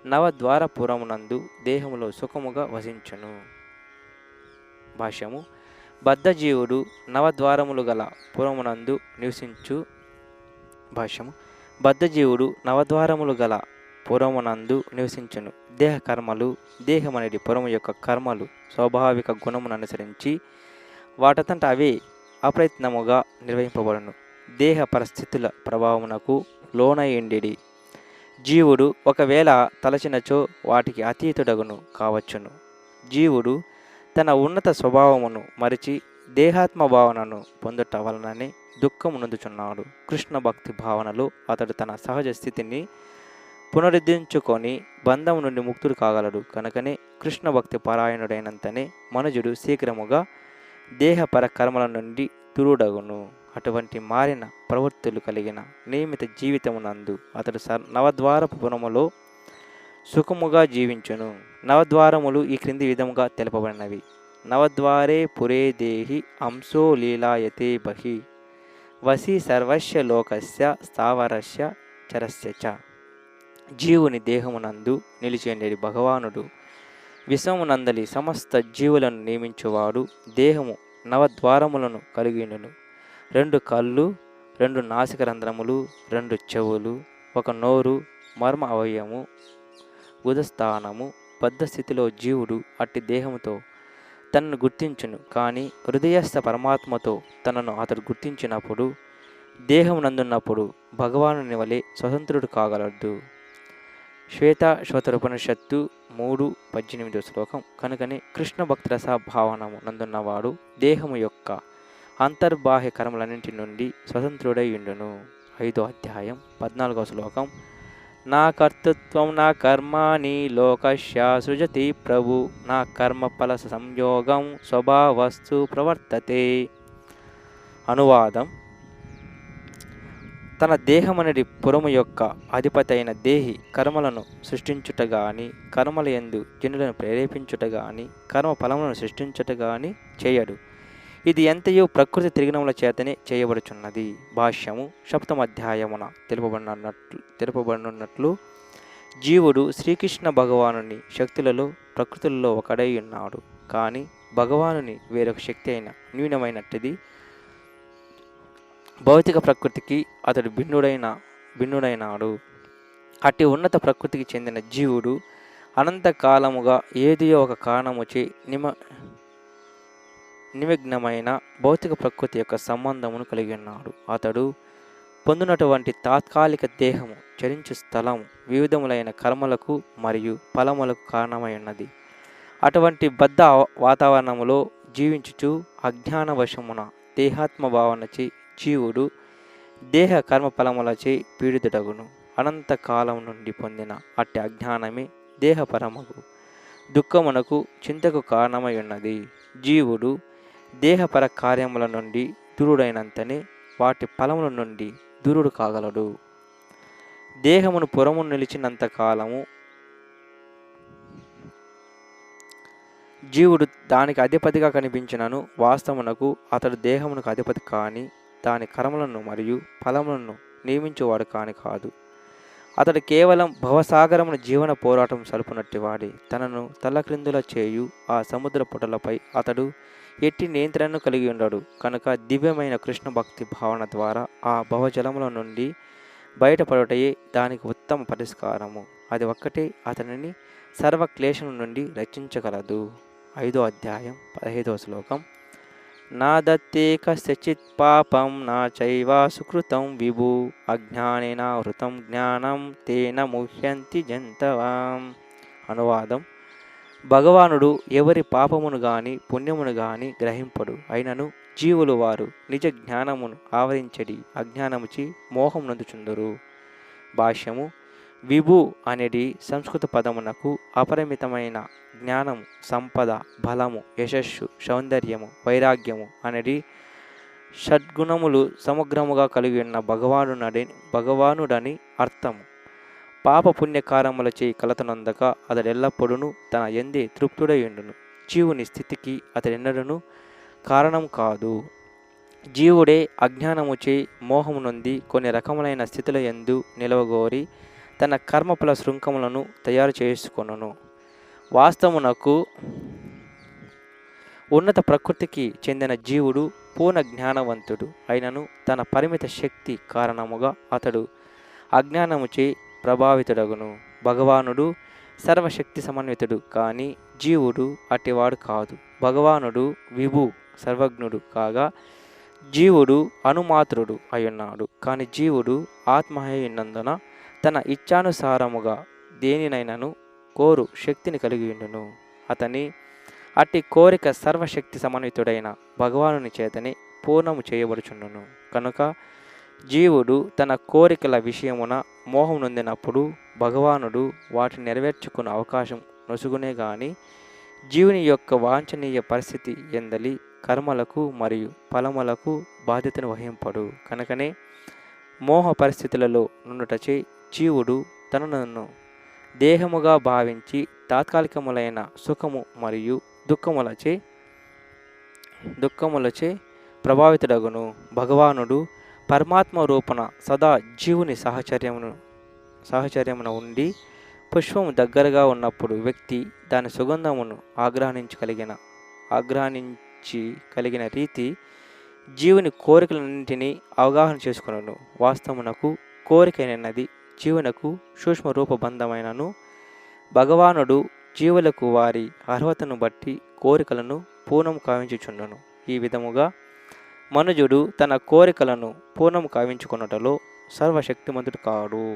నవద్వారపురమునందు దేహములో సుఖముగా వసించును. భాష్యము: బద్ధజీవుడు నవద్వారములు గల పురమునందు నివసించు. భాష్యము: బద్ధజీవుడు నవద్వారములు గల పురమునందు నివసించును. దేహ కర్మలు దేహమనేది పురము యొక్క కర్మలు స్వాభావిక గుణమును అనుసరించి వాటంతట అవే అప్రయత్నముగా నిర్వహింపబడును. దేహ పరిస్థితుల ప్రభావమునకు లోనయుండి జీవుడు ఒకవేళ తలచినచో వాటికి అతీతుడగును కావచ్చును. జీవుడు తన ఉన్నత స్వభావమును మరిచి దేహాత్మ భావనను పొందుట వలననే దుఃఖము నొందుచున్నాడు. కృష్ణ భక్తి భావనలో అతడు తన సహజ స్థితిని పునరుద్ధరించుకొని బంధము నుండి ముక్తుడు కాగలడు. కనుకనే కృష్ణ భక్తి పరాయణుడైనంతనే మనుజుడు శీఘ్రముగా దేహపర కర్మల నుండి దూరుడగును. అటువంటి మారిన ప్రవృత్తులు కలిగిన నియమిత జీవితమునందు అతడు నవద్వారపు పురములో సుఖముగా జీవించును. నవద్వారములు ఈ క్రింది విధముగా తెలుపబడినవి. నవద్వారే పురే దేహి అంశో లీలాయతే బహి వసి సర్వస్య లోకస్య స్థావరస్య చరస్య చ. జీవుని దేహమునందు నిలిచేండేది భగవానుడు విశ్వమునందలి సమస్త జీవులను నియమించువాడు. దేహము నవద్వారములను కలిగియుండును. 2 కళ్ళు, 2 నాసిక రంధ్రములు, 2 చెవులు, 1 నోరు, మర్మ అవయవము, ఉదస్థానము. బద్ధ స్థితిలో జీవుడు అట్టి దేహముతో తనను గుర్తించును. కానీ హృదయస్థ పరమాత్మతో తనను అతడు గుర్తించినప్పుడు, దేహమునందున్నప్పుడు భగవానుని వలె స్వతంత్రుడు కాగలడు. శ్వేతాశ్వతరోపనిషత్తు 3:18 శ్లోకం. కనుకనే కృష్ణ భక్తి రస భావనము నందున్నవాడు దేహము యొక్క అంతర్బాహ్య కర్మలన్నింటి నుండి స్వతంత్రుడై ఉండును. 5వ అధ్యాయం 14వ శ్లోకం. నా కర్తృత్వం నా కర్మాణి లోకస్య సృజతి ప్రభు నా కర్మఫల సంయోగం స్వభావస్తు ప్రవర్తతే. అనువాదం. తన దేహమనడి పురము యొక్క అధిపతి అయిన దేహి కర్మలను సృష్టించుట గాని, కర్మల యందు జనులను ప్రేరేపించుట గాని, కర్మ ఫలములను సృష్టించుట గాని చేయడు. ఇది ఎంతయో ప్రకృతి త్రిగుణముల చేతనే చేయబడుచున్నది. భాష్యము. 7వ అధ్యాయమున తెలుపబడినట్లు జీవుడు శ్రీకృష్ణ భగవానుని శక్తులలో ప్రకృతులలో ఒకడై ఉన్నాడు. కానీ భగవానుని వేరొక శక్తి అయిన న్యూనమైనట్టిది భౌతిక ప్రకృతికి అతడు భిన్నుడైనాడు. అట్టి ఉన్నత ప్రకృతికి చెందిన జీవుడు అనంతకాలముగా ఏదియో ఒక కారణముచే నిమగ్నమైన భౌతిక ప్రకృతి యొక్క సంబంధమును కలిగి ఉన్నాడు. అతడు పొందినటువంటి తాత్కాలిక దేహము, చరించు స్థలము వివిధములైన కర్మలకు మరియు ఫలములకు కారణమై ఉన్నది. అటువంటి బద్ధ వాతావరణములో జీవించుచు అజ్ఞానవశమున దేహాత్మ భావనచే జీవుడు దేహ కర్మఫలములచే పీడితుడగును. అనంతకాలం నుండి పొందిన అట్టి అజ్ఞానమే దేహపరమగు దుఃఖమునకు చింతకు కారణమై ఉన్నది. జీవుడు దేహపర కార్యముల నుండి దూరుడైనంతనే వాటి ఫలముల నుండి దూరుడు కాగలడు. దేహమును పురము నిలిచినంత కాలము జీవుడు దానికి అధిపతిగా కనిపించినను వాస్తవమునకు అతడు దేహమునకు అధిపతి కాని, దాని కర్మలను మరియు ఫలములను నియమించువాడు కాదు. అతడు కేవలం భవసాగరమును జీవన పోరాటం సలుపునట్టివాడే. తనను తల్లక్రిందుల చేయు ఆ సముద్ర పుటలపై అతడు ఎట్టి నియంత్రణను కలిగి ఉండడు. కనుక దివ్యమైన కృష్ణ భక్తి భావన ద్వారా ఆ భవజలముల నుండి బయటపడుటయే దానికి ఉత్తమ పరిష్కారము. అది ఒక్కటే అతనిని సర్వక్లేశం నుండి రక్షించగలదు. 5వ అధ్యాయం 15వ శ్లోకం. నా దత్తే కస్యచిత్ పాపం నా చైవ సుకృతం విభు అజ్ఞానేన హృతం జ్ఞానం తేన ముహ్యంతి జంతవాం. అనువాదం. భగవానుడు ఎవరి పాపమును గాని పుణ్యమును గాని గ్రహింపడు. అయినను జీవులు వారు నిజ జ్ఞానమును ఆవరించడి అజ్ఞానముచి మోహం నందుచుందురు. భాష్యము. విభు అనేది సంస్కృత పదమునకు అపరిమితమైన జ్ఞానము, సంపద, బలము, యశస్సు, సౌందర్యము, వైరాగ్యము అనేది షడ్గుణములు సమగ్రముగా కలిగి ఉన్న భగవానుడని అర్థము. పాప పుణ్యకారములచే కలతనందక అతడెల్లప్పుడూ తన యందే తృప్తుడై ఉండును. జీవుని స్థితికి అతడెన్నడూ కారణం కాదు. జీవుడే అజ్ఞానముచే మోహము నొంది కొన్ని రకములైన స్థితుల యందు నిలవగోరి తన కర్మఫల శృంఖములను తయారు చేసుకొనును. వాస్తవమునకు ఉన్నత ప్రకృతికి చెందిన జీవుడు పూర్ణ జ్ఞానవంతుడు. అయినను తన పరిమిత శక్తి కారణముగా అతడు అజ్ఞానముచే ప్రభావితుడగును. భగవానుడు సర్వశక్తి సమన్వితుడు, కానీ జీవుడు అట్టివాడు కాదు. భగవానుడు విభు సర్వజ్ఞుడు కాగా జీవుడు అనుమాత్రుడు అయ్యున్నాడు. కానీ జీవుడు ఆత్మ అయినందున తన ఇచ్ఛానుసారముగా దేనినైనను కోరు శక్తిని కలిగి ఉండును. అట్టి కోరిక సర్వశక్తి సమన్వితుడైన భగవానుని చేతనే పూర్ణము చేయబడుచుండును. కనుక జీవుడు తన కోరికల విషయమున మోహం నొందినప్పుడు భగవానుడు వాటిని నెరవేర్చుకునే అవకాశం నొసుగునే గాని జీవుని యొక్క వాంఛనీయ పరిస్థితి ఎందలి కర్మలకు మరియు ఫలములకు బాధ్యతను వహింపడు. కనుకనే మోహ పరిస్థితులలో నుండుటచే జీవుడు తనను దేహముగా భావించి తాత్కాలికములైన సుఖము మరియు దుఃఖములచే ప్రభావితుడగును. భగవానుడు పరమాత్మ రూపణ సదా జీవుని సాహచర్యమున ఉండి పుష్పము దగ్గరగా ఉన్నప్పుడు వ్యక్తి దాని సుగంధమును ఆగ్రహించి కలిగిన రీతి జీవుని కోరికలన్నింటినీ అవగాహన చేసుకును. వాస్తవమునకు కోరికైనది జీవునకు సూక్ష్మ రూపబంధమైనను భగవానుడు జీవులకు వారి అర్హతను బట్టి కోరికలను పూర్ణము కావించుచుండును. ఈ విధముగా మనుజుడు తన కోరికలను పూర్ణము కావించుకొనుటలో సర్వశక్తిమంతుడు కాడు.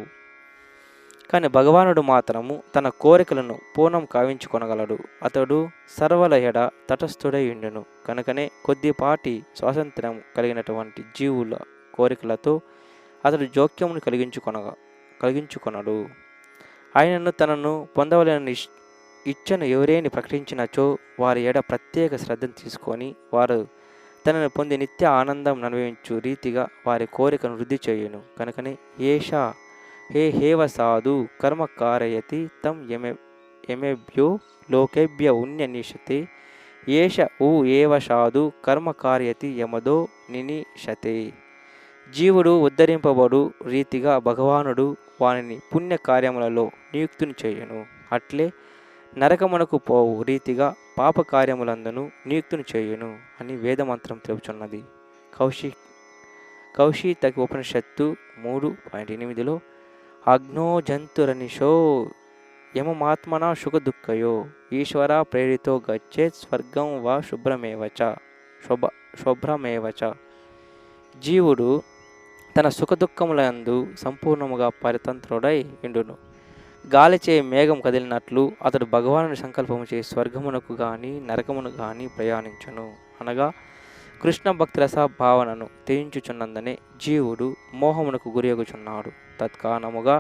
కానీ భగవానుడు మాత్రము తన కోరికలను పూర్ణం కావించుకొనగలడు. అతడు సర్వలయడ తటస్థుడై ఉండును. కనుకనే కొద్దిపాటి స్వాతంత్ర్యం కలిగినటువంటి జీవుల కోరికలతో అతడు జోక్యమును కలిగించుకొనడు. ఆయనను తనను పొందవలెనని ఇచ్చను ఎవరేని ప్రకటించినచో వారి ఎడ ప్రత్యేక శ్రద్ధను తీసుకొని వారు తనను పొంది నిత్య ఆనందం అనుభవించు రీతిగా వారి కోరికను వృద్ధి చేయును. కనుకనే ఏషా హేవ సాధు కర్మ కారయతి తం యమేభ్యో లోకేభ్య ఉన్యనిషతే ఏష ఊ ఏవ సాధు కర్మ కార్యతి యమదో నినిషతే. జీవుడు ఉద్ధరింపబడు రీతిగా భగవానుడు వానిని పుణ్య కార్యములలో నియుక్తుని చేయును. అట్లే నరకమునకు పోవు రీతిగా పాప కార్యములందును నియుక్తుని చేయును అని వేదమంత్రం తెలుపుచున్నది. కౌశితకి ఉపనిషత్తు 3:8 అగ్నో జంతురనిషో యమమాత్మన సుఖ దుఃఖయో ఈశ్వర ప్రేరితో గచ్చేత్ స్వర్గం వా శుభ్రమేవచ. జీవుడు తన సుఖదుఖములందు సంపూర్ణముగా పరితంత్రుడై ఉండును. గాలిచే మేఘం కదిలినట్లు అతడు భగవానుని సంకల్పము చే స్వర్గమునకు గాని నరకమును గాని ప్రయాణించును. అనగా కృష్ణ భక్తి రస భావనను త్యజించుచున్నందనే జీవుడు మోహమునకు గురియగుచున్నాడు. తత్కారణముగా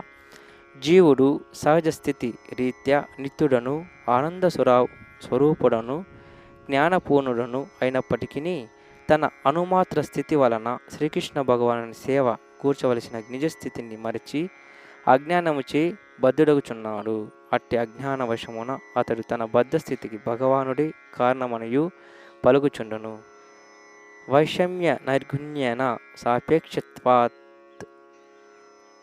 జీవుడు సహజ స్థితి రీత్యా నిత్యుడను ఆనంద స్వరూపుడను జ్ఞానపూర్ణుడను అయినప్పటికీ తన అనుమాత్ర స్థితి వలన శ్రీకృష్ణ భగవానుని సేవ కూర్చవలసిన నిజస్థితిని మరచి అజ్ఞానముచే బద్ధుడగుచున్నాడు. అట్టి అజ్ఞాన వశమున అతడు తన బద్ధస్థితికి భగవానుడే కారణమనియు పలుకుచుండును. వైషమ్య నైర్గుణ్యేన సాపేక్షత్వాత్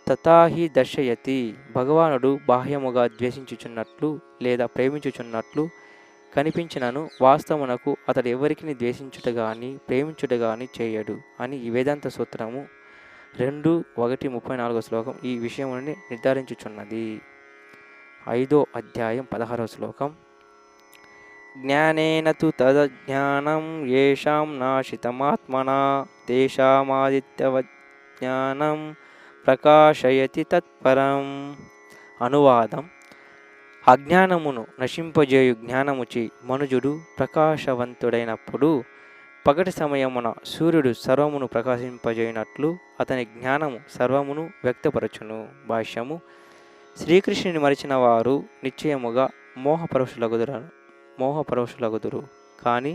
తథాహి దర్శయతి. భగవానుడు బాహ్యముగా ద్వేషించుచున్నట్లు లేదా ప్రేమించుచున్నట్లు కనిపించినను వాస్తవమునకు అతడు ఎవరికి ద్వేషించుట గాని ప్రేమించుట గాని చేయడు అని ఈ వేదాంత సూత్రము 2:1-34 ఈ విషయముని నిర్ధారించుచున్నది. 5వ అధ్యాయం 16వ శ్లోకం. జ్ఞానేన తు తదజ్ఞానం యేషాం నాశితమాత్మనా తేషామాదిత్యవజ్ఞానం ప్రకాశయతి తత్పరం. అనువాదం: అజ్ఞానమును నశింపజేయు జ్ఞానముచి మనుజుడు ప్రకాశవంతుడైనప్పుడు పగటి సమయమున సూర్యుడు సర్వమును ప్రకాశింపజేయునట్లు అతని జ్ఞానము సర్వమును వ్యక్తపరచును. భాష్యము: శ్రీకృష్ణుని మరిచిన వారు నిశ్చయముగా మోహపరవశులగుదురు. కానీ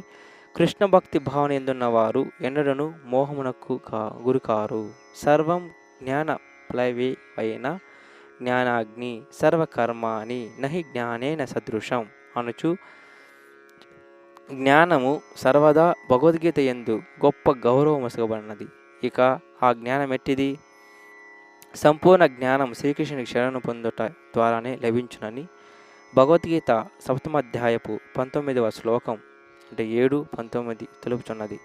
కృష్ణ భక్తి భావన ఎందున్న వారు ఎన్నడను మోహమునకు గురికారు. సర్వం జ్ఞాన ప్లవైన జ్ఞానాగ్ని సర్వకర్మాణి నహి జ్ఞానేన సదృశం అనుచు జ్ఞానము సర్వదా భగవద్గీత యందు గొప్ప గౌరవమసగబడినది. ఇక ఆ జ్ఞానం ఎట్టిది? సంపూర్ణ జ్ఞానం శ్రీకృష్ణునికి శరణు పొందుట ద్వారానే లభించునని భగవద్గీత 7వ అధ్యాయపు 19వ శ్లోకం 7-19 తెలుపుచున్నది.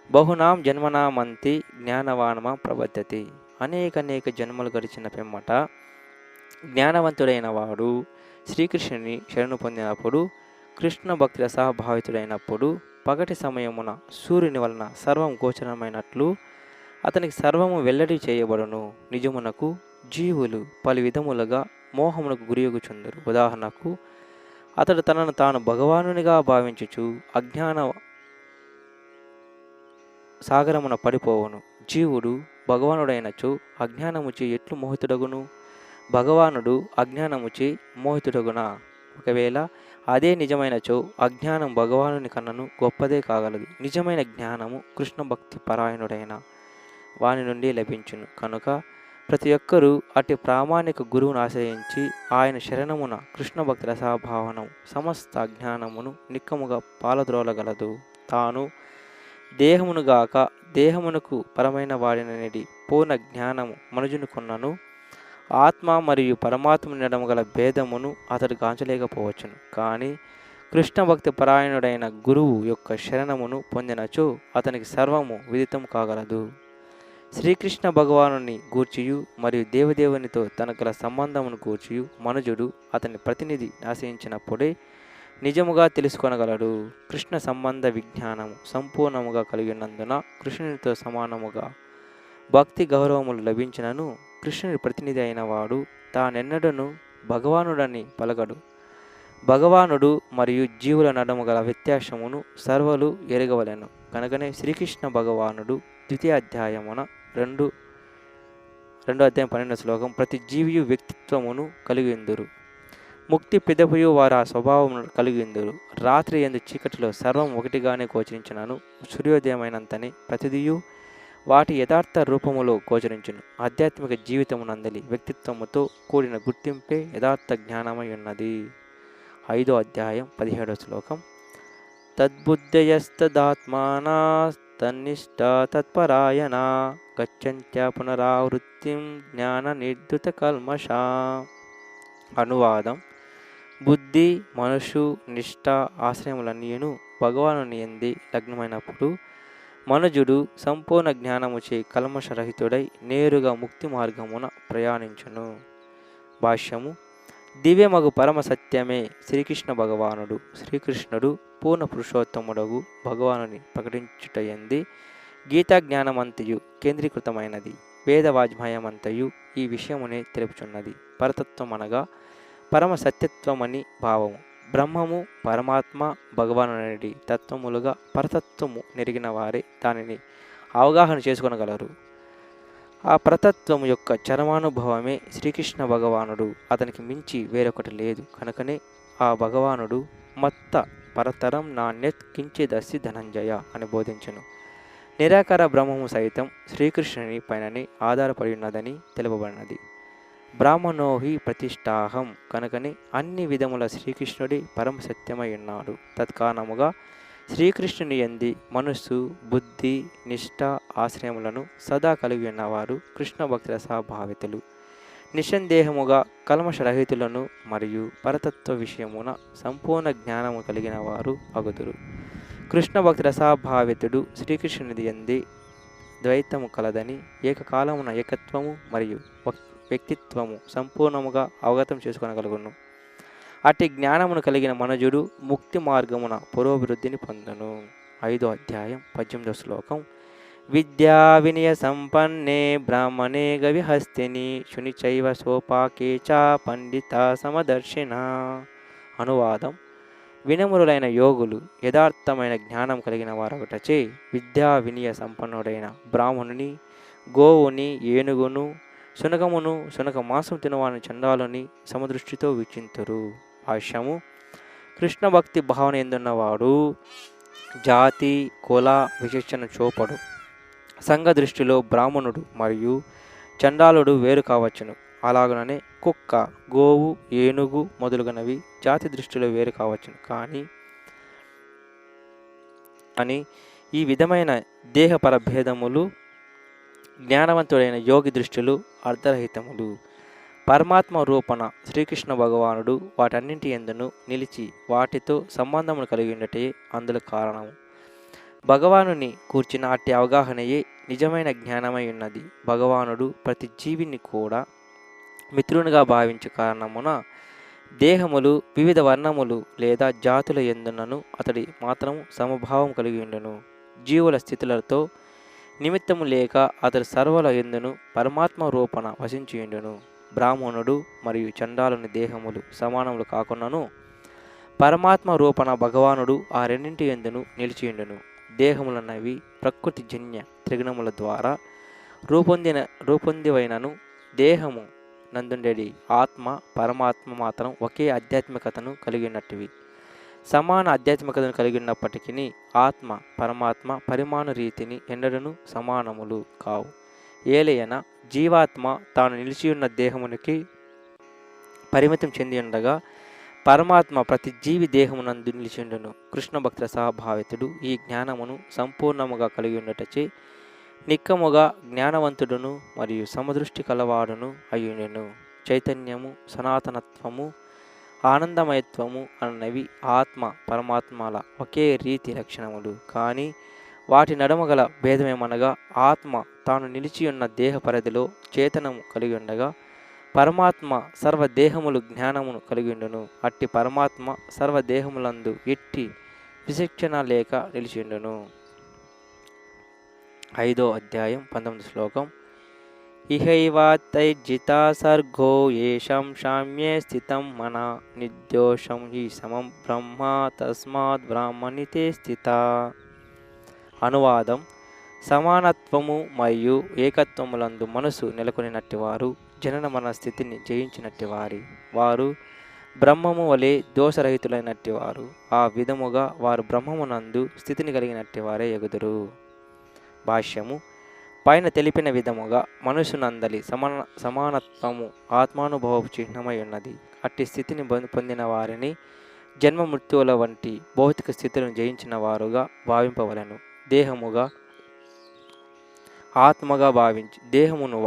బహునాం జన్మనామంతి జ్ఞానవానమ ప్రబద్ధతి. అనేక జన్మలు గడిచిన పిమ్మట జ్ఞానవంతుడైన వాడు శ్రీకృష్ణుని శరణు పొందినప్పుడు, కృష్ణ భక్తి రసభావితుడైనప్పుడు పగటి సమయమున సూర్యుని వలన సర్వం గోచరమైనట్లు అతనికి సర్వము వెల్లడి చేయబడును. నిజమునకు జీవులు పలు విధములుగా మోహమునకు గురియగుచుందరు. ఉదాహరణకు అతడు తనను తాను భగవానునిగా భావించుచు అజ్ఞాన సాగరమున పడిపోవును. జీవుడు భగవానుడైనచో అజ్ఞానముచే ఎట్లు మోహితుడగును? భగవానుడు అజ్ఞానముచే మోహితుడగునా? ఒకవేళ అదే నిజమైనచో అజ్ఞానం భగవానుని కన్నను గొప్పదే కాగలదు. నిజమైన జ్ఞానము కృష్ణ భక్తి పరాయణుడైన వాని నుండి లభించును. కనుక ప్రతి ఒక్కరూ అట్టి ప్రామాణిక గురువును ఆశ్రయించి ఆయన శరణమున కృష్ణ భక్తి రసభావనం సమస్త అజ్ఞానమును నిక్కముగా పాలద్రోలగలదు. తాను దేహమునుగాక దేహమునకు పరమైన వాడిననేది పూర్ణ జ్ఞానము మనుజుని కొన్నను ఆత్మ మరియు పరమాత్మ నడుమ గల భేదమును అతడు గాంచలేకపోవచ్చును. కానీ కృష్ణ భక్తి పరాయణుడైన గురువు యొక్క శరణమును పొందినచో అతనికి సర్వము విదితం కాగలదు. శ్రీకృష్ణ భగవానుని గూర్చియు మరియు దేవదేవునితో తనకు గల సంబంధమును గూర్చియు మనుజుడు అతని ప్రతినిధి ఆశ్రయించినప్పుడే నిజముగా తెలుసుకొనగలడు. కృష్ణ సంబంధ విజ్ఞానము సంపూర్ణముగా కలిగినందున కృష్ణునితో సమానముగా భక్తి గౌరవములు లభించినను కృష్ణుని ప్రతినిధి అయిన వాడు తానెన్నడను భగవానుడని పలకడు. భగవానుడు మరియు జీవుల నడుమ గల వ్యత్యాసమును సర్వలు ఎరగవలెను. కనుకనే శ్రీకృష్ణ భగవానుడు ద్వితీయ అధ్యాయమున 2 అధ్యాయం 12 శ్లోకం ప్రతి జీవియు వ్యక్తిత్వమును కలిగిందురు. ముక్తి పిదపయు వారు ఆ స్వభావమును కలిగిందురు. రాత్రి ఎందు చీకటిలో సర్వం ఒకటిగానే గోచరించినను సూర్యోదయమైనంతనే ప్రతిదియు వాటి యథార్థ రూపములో గోచరించును. ఆధ్యాత్మిక జీవితమునందలి వ్యక్తిత్వముతో కూడిన గుర్తింపే యథార్థ జ్ఞానమై ఉన్నది. 5వ అధ్యాయం 17వ శ్లోకం తద్బుద్ధయస్తదాత్మానా తన్నిష్టా తత్పరాయణ గచ్చంత్య పునరావృత్తిం జ్ఞాన నిర్ధృత కల్మషా. అనువాదం: బుద్ధి, మనసు, నిష్ఠ, ఆశ్రయములన్నీయును భగవానుని యందే లగ్నమైనప్పుడు మనుజుడు సంపూర్ణ జ్ఞానముచే కల్మషరహితుడై నేరుగా ముక్తి మార్గమున ప్రయాణించును. భాష్యము: దివ్యమగు పరమ సత్యమే శ్రీకృష్ణ భగవానుడు. శ్రీకృష్ణుడు పూర్ణ పురుషోత్తముడగు భగవానుని ప్రకటించుటయందే గీతా జ్ఞానమంతయు కేంద్రీకృతమైనది. వేద వాజ్మయమంతయు ఈ విషయమునే తెలుపుచున్నది. పరతత్వం అనగా పరమ సత్యత్వమని భావము. బ్రహ్మము, పరమాత్మ, భగవానుడి తత్వములుగా పరతత్వము నెరిగిన వారే దానిని అవగాహన చేసుకొనగలరు. ఆ పరతత్వము యొక్క చరమానుభవమే శ్రీకృష్ణ భగవానుడు. అతనికి మించి వేరొకటి లేదు. కనుకనే ఆ భగవానుడు మత్త పరతరం నాణ్యత్ కించిదస్సి ధనంజయ అని బోధించెను. నిరాకార బ్రహ్మము సైతం శ్రీకృష్ణుని పైననే ఆధారపడి ఉన్నదని తెలుపబడినది. బ్రాహ్మణోహి ప్రతిష్టాహం. కనుకనే అన్ని విధముల శ్రీకృష్ణుడి పరమ సత్యమై ఉన్నాడు. తత్కారణముగా శ్రీకృష్ణుని యందు మనస్సు, బుద్ధి, నిష్ఠ, ఆశ్రయములను సదా కలిగి ఉన్నవారు కృష్ణ భక్తి రసభావితులు. నిస్సందేహముగా కల్మషరహితులను మరియు పరతత్వ విషయమున సంపూర్ణ జ్ఞానము కలిగిన వారు అగుదురు. కృష్ణ భక్తి రసభావితుడు శ్రీకృష్ణుని యందే ద్వైతము కలదని, ఏకకాలమున ఏకత్వము మరియు వ్యక్తిత్వము సంపూర్ణముగా అవగతం చేసుకొనగలుగును. అట్టి జ్ఞానమును కలిగిన మనుజుడు ముక్తి మార్గమున పురోభివృద్ధిని పొందును. 5వ అధ్యాయం 18వ శ్లోకం విద్యా వినయ సంపన్నే బ్రాహ్మణే గవిహస్తిని శునిచైవ సోపాకే చ పండిత సమదర్శిన. అనువాదం: వినమ్రులైన యోగులు యథార్థమైన జ్ఞానం కలిగిన వారొకటచే విద్యా వినయ సంపన్నుడైన బ్రాహ్మణుని, గోవుని, ఏనుగును, శునకమును, శునక మాంసం తినవాని చండాలుని సమదృష్టితో వీక్షింతురు. భాష్యము: కృష్ణ భక్తి భావన ఎందున్నవాడు జాతి, కుల విచక్షణ చూపడు. సంఘ దృష్టిలో బ్రాహ్మణుడు మరియు చండాలుడు వేరు కావచ్చును. అలాగనే కుక్క, గోవు, ఏనుగు మొదలుగునవి జాతి దృష్టిలో వేరు కావచ్చును. కానీ ఈ విధమైన దేహపర భేదములు జ్ఞానవంతుడైన యోగి దృష్టిలో అర్ధరహితములు. పరమాత్మ రూపణ శ్రీకృష్ణ భగవానుడు వాటన్నింటి యందును నిలిచి వాటితో సంబంధమును కలిగి ఉండటే అందులో కారణము. భగవానుని కూర్చిన అట్టి అవగాహనయే నిజమైన జ్ఞానమై ఉన్నది. భగవానుడు ప్రతి జీవిని కూడా మిత్రునిగా భావించే కారణమున దేహములు వివిధ వర్ణములు లేదా జాతుల యందునను అతడి మాత్రము సమభావం కలిగి ఉండును. జీవుల స్థితులతో నిమిత్తము లేక అతడు సర్వల యందును పరమాత్మ రూపణ వసించియుండును. బ్రాహ్మణుడు మరియు చండాలుని దేహములు సమానములు కాకున్నను పరమాత్మ రూపణ భగవానుడు ఆ రెండింటి యందును నిలిచియుండును. దేహములన్నవి ప్రకృతి జన్య త్రిగుణముల ద్వారా రూపొందివైనను దేహము నందుండేది ఆత్మ, పరమాత్మ మాత్రం ఒకే ఆధ్యాత్మికతను కలిగి ఉన్నట్టువి. సమాన ఆధ్యాత్మికతను కలిగి ఉన్నప్పటికీ ఆత్మ, పరమాత్మ పరిమాణ రీతిని ఎన్నడను సమానములు కావు. ఏలయన జీవాత్మ తాను నిలిచియున్న దేహమునికి పరిమితం చెంది ఉండగా పరమాత్మ ప్రతి జీవి దేహమునందు నిలిచిండును. కృష్ణ భక్తుల సహభావితుడు ఈ జ్ఞానమును సంపూర్ణముగా కలిగి ఉండటచే నిక్కముగా జ్ఞానవంతుడును మరియు సమదృష్టి కలవాడును అయ్యుండెను. చైతన్యము, సనాతనత్వము, ఆనందమయత్వము అన్నవి ఆత్మ పరమాత్మల ఒకే రీతి లక్షణములు. కానీ వాటి నడుమ గల భేదమేమనగా ఆత్మ తాను నిలిచియున్న దేహ పరిధిలో చేతనము కలిగి ఉండగా పరమాత్మ సర్వదేహములు జ్ఞానమును కలిగిండును. అట్టి పరమాత్మ సర్వదేహములందు ఎట్టి విశిక్షణ లేక నిలిచిండును. 5వ అధ్యాయం 19వ శ్లోకం. ఇహైవాతైర్జితా సర్గో యేషాం సామ్యే స్థితం మన నిర్దోషం హి సమం బ్రహ్మ తస్మాత్ బ్రాహ్మణితే స్థిత. అనువాదం. సమానత్వము మరియు ఏకత్వములందు మనసు నెలకొనినట్టివారు జనన మన స్థితిని జయించినట్టివారి. వారు బ్రహ్మము వలె దోషరహితులైనట్టివారు. ఆ విధముగా వారు బ్రహ్మమునందు స్థితిని కలిగినట్టివారే ఎగుదురు. భాష్యము. పైన తెలిపిన విధముగా మనసునందలి సమానత్వము ఆత్మానుభవపు చిహ్నమై ఉన్నది. అట్టి స్థితిని పొందిన వారిని జన్మ మృత్యువుల వంటి భౌతిక స్థితులను జయించిన వారుగా భావింపవలెను. దేహమును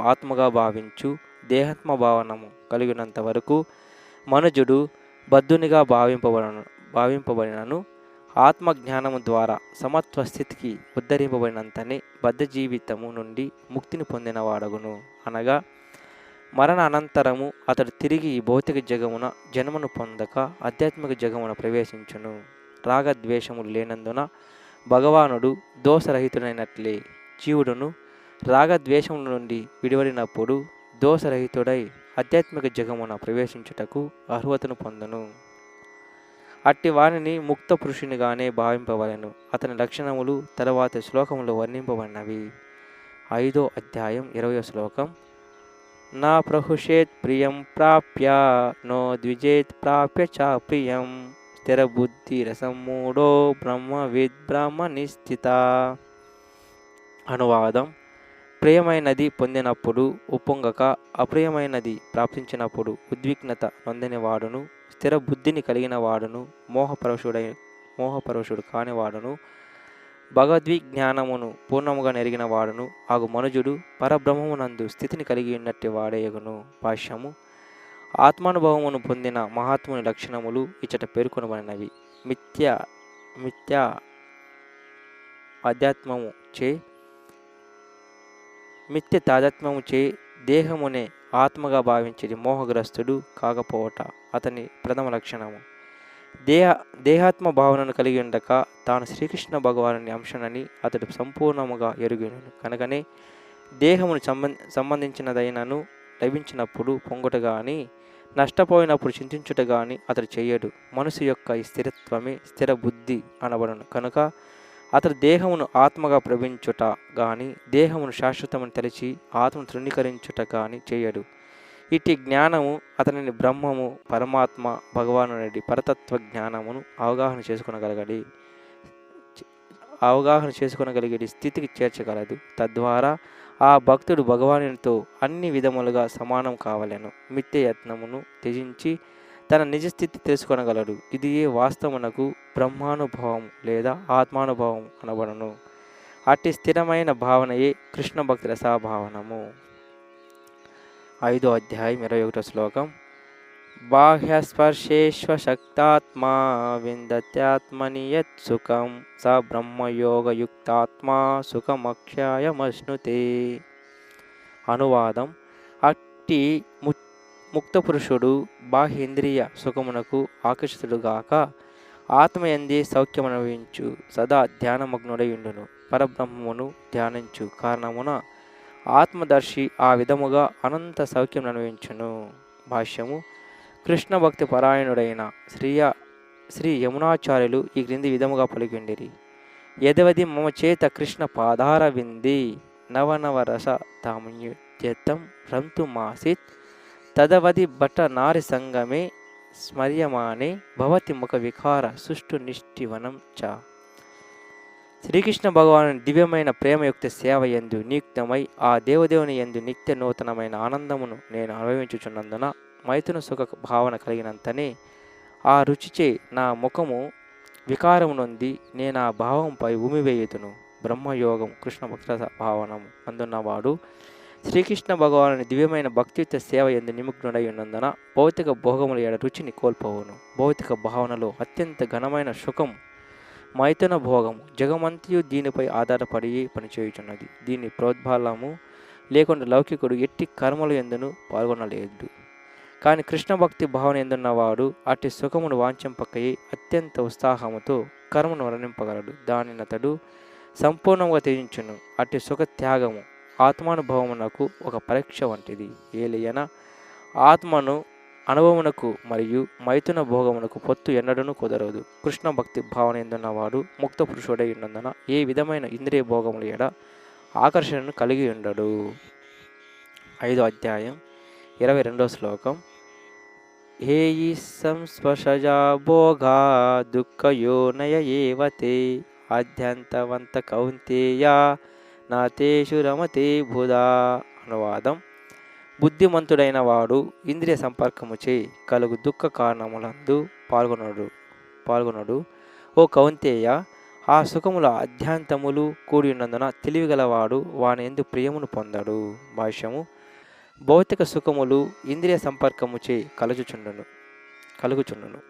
ఆత్మగా భావించు దేహాత్మ భావనము కలిగినంత వరకు మనుజుడు బద్ధునిగా భావింపబడినను ఆత్మజ్ఞానము ద్వారా సమత్వ స్థితికి ఉద్ధరింపబడినంతనే బద్ధ జీవితము నుండి ముక్తిని పొందినవాడగును. అనగా మరణ అనంతరము అతడు తిరిగి ఈ భౌతిక జగమున జన్మను పొందక ఆధ్యాత్మిక జగమున ప్రవేశించును. రాగద్వేషములు లేనందున భగవానుడు దోషరహితుడైనట్లే జీవుడును రాగద్వేషముల నుండి విడివడినప్పుడు దోషరహితుడై ఆధ్యాత్మిక జగమున ప్రవేశించుటకు అర్హతను పొందును. అట్టి వానిని ముక్త పురుషునిగానే భావింపవలెను. అతని లక్షణములు తరువాతి శ్లోకములో వర్ణింపబడినవి. 5వ అధ్యాయం 20వ శ్లోకం. నా ప్రహుషేత్ ప్రియం ప్రాప్య నో ద్విజేత్ ప్రాప్య చ ప్రియం స్థిరబుద్ధి రసమూఢో బ్రహ్మవిద్ బ్రహ్మనిస్థిత. అనువాదం. ప్రియమైనది పొందినప్పుడు ఉప్పొంగక అప్రియమైనది ప్రాప్తించినప్పుడు ఉద్విగ్నత నొందని వాడును, స్థిర బుద్ధిని కలిగిన వాడును, మోహపరవశుడు కానివాడును, భగవద్విజ్ఞానమును పూర్ణముగా నెరిగిన వాడును ఆగు మనుజుడు పరబ్రహ్మమునందు స్థితిని కలిగి ఉన్నట్టి వాడేయగును. భాష్యము. ఆత్మానుభవమును పొందిన మహాత్ముని లక్షణములు ఇచ్చట పేర్కొనబడినవి. మిథ్యా తాదాత్మ్యము చే దేహమునే ఆత్మగా భావించేది మోహగ్రస్తుడు కాకపోవట అతని ప్రథమ లక్షణము. దేహాత్మ భావనను కలిగి ఉండక తాను శ్రీకృష్ణ భగవానుని అంశనని అతడు సంపూర్ణముగా ఎరుగను. కనుకనే దేహమును సంబంధించినదైనను లభించినప్పుడు పొంగుట గాని నష్టపోయినప్పుడు చింతించుట గాని అతడు చెయ్యడు. మనసు యొక్క ఈ స్థిరత్వమే స్థిర బుద్ధి అనబడును. కనుక అతడు దేహమును ఆత్మగా ప్రవహించుట గాని దేహమును శాశ్వతమని తెలిసి ఆత్మను తృణీకరించుట గాని చేయడు. ఇట్టి జ్ఞానము అతనిని బ్రహ్మము, పరమాత్మ, భగవానుడి పరతత్వ జ్ఞానమును అవగాహన చేసుకొనగలిగే స్థితికి చేర్చగలదు. తద్వారా ఆ భక్తుడు భగవానునితో అన్ని విధములుగా సమానం కావలెను. మిథ్యయత్నమును త్యజించి తన నిజస్థితి తెలుసుకొనగలడు. ఇది ఏ వాస్తవమునకు బ్రహ్మానుభవం లేదా ఆత్మానుభవం అనబడును. అట్టి స్థిరమైన భావనయే కృష్ణ భక్తి రసాభావనము. 5వ అధ్యాయం 21వ శ్లోకం. బాహ్యస్పర్శేష్వశక్తాత్మా విందత్యాత్మని యత్ సుఖం స బ్రహ్మయోగయుక్తాత్మా సుఖమక్షయమశ్నుతే. అనువాదం. అట్టి ముక్త పురుషుడు బాహ్యేంద్రియ సుఖమునకు ఆకర్షితుడుగాక ఆత్మయందే సౌఖ్యమనుభవించు సదా ధ్యానమగ్నుడయుండును. పరబ్రహ్మమును ధ్యానించు కారణమున ఆత్మదర్శి ఆ విధముగా అనంత సౌఖ్యం అనుభవించును. భాష్యము. కృష్ణ భక్తి పరాయణుడైన శ్రీ యమునాచార్యులు ఈ క్రింది విధముగా పలికిండిరి. యదవది మమ చేత కృష్ణ పాదార వింది నవనవరస తాముద్యతం రంతుమాసిత్ తదవది భట నారి సంగమే స్మర్యమానే భవతి ముఖ వికార సుష్టు నిష్ఠివనం చ. శ్రీకృష్ణ భగవాను దివ్యమైన ప్రేమయుక్త సేవ యందు నియుక్తమై ఆ దేవదేవుని యందు నిత్య నూతనమైన ఆనందమును నేను అనుభవించుచున్నందున మైథున సుఖ భావన కలిగినంతనే ఆ రుచిచే నా ముఖము వికారము నొంది నేను ఆ భావంపై ఉమివేయుతును. బ్రహ్మయోగం కృష్ణ భక్త భావనము అందున్నవాడు శ్రీకృష్ణ భగవానుని దివ్యమైన భక్తియుత సేవ ఎందు నిమగ్నుడై ఉన్నందున భౌతిక భోగముల ఏడ రుచిని కోల్పోవును. భౌతిక భావనలో అత్యంత ఘనమైన సుఖం మైథున భోగము జగమంతియు దీనిపై ఆధారపడి పనిచేయుచున్నది. దీని ప్రోద్బలము లేకుండా లౌకికుడు ఎట్టి కర్మలు ఎందును పాల్గొనలేదు. కానీ కృష్ణ భక్తి భావన ఎందున్నవాడు అట్టి సుఖమును వాంఛింపకై అత్యంత ఉత్సాహముతో కర్మను వర్ణింపగలడు. దానిని అతడు సంపూర్ణంగా త్యజించును. అట్టి సుఖ త్యాగము ఆత్మానుభవమునకు ఒక పరీక్ష వంటిది. ఏలియన ఆత్మను అనుభవమునకు మరియు మైథున భోగమునకు పొత్తు ఎన్నడూ కుదరదు. కృష్ణ భక్తి భావన ఎందున్నవాడు ముక్త పురుషుడై ఉన్నందున ఏ విధమైన ఇంద్రియ భోగముల ఎడ ఆకర్షణను కలిగి ఉండడు. 5వ అధ్యాయం 22వ శ్లోకం. హేయి సంస్పర్శజా భోగా దుఃఖయోనయ ఏవతే ఆద్యంతవంత కౌంతేయ నాతేషు రమతే బుధా. అనువాదం. బుద్ధిమంతుడైన వాడు ఇంద్రియ సంపర్కముచే కలుగు దుఃఖ కారణములందు పాల్గొనడు. ఓ కౌంతేయ, ఆ సుఖముల అధ్యాంతములు కూడి ఉన్నందున తెలివిగలవాడు వాని యందు ప్రియమును పొందడు. భాష్యము. భౌతిక సుఖములు ఇంద్రియ సంపర్కముచే కలుగుచుండును.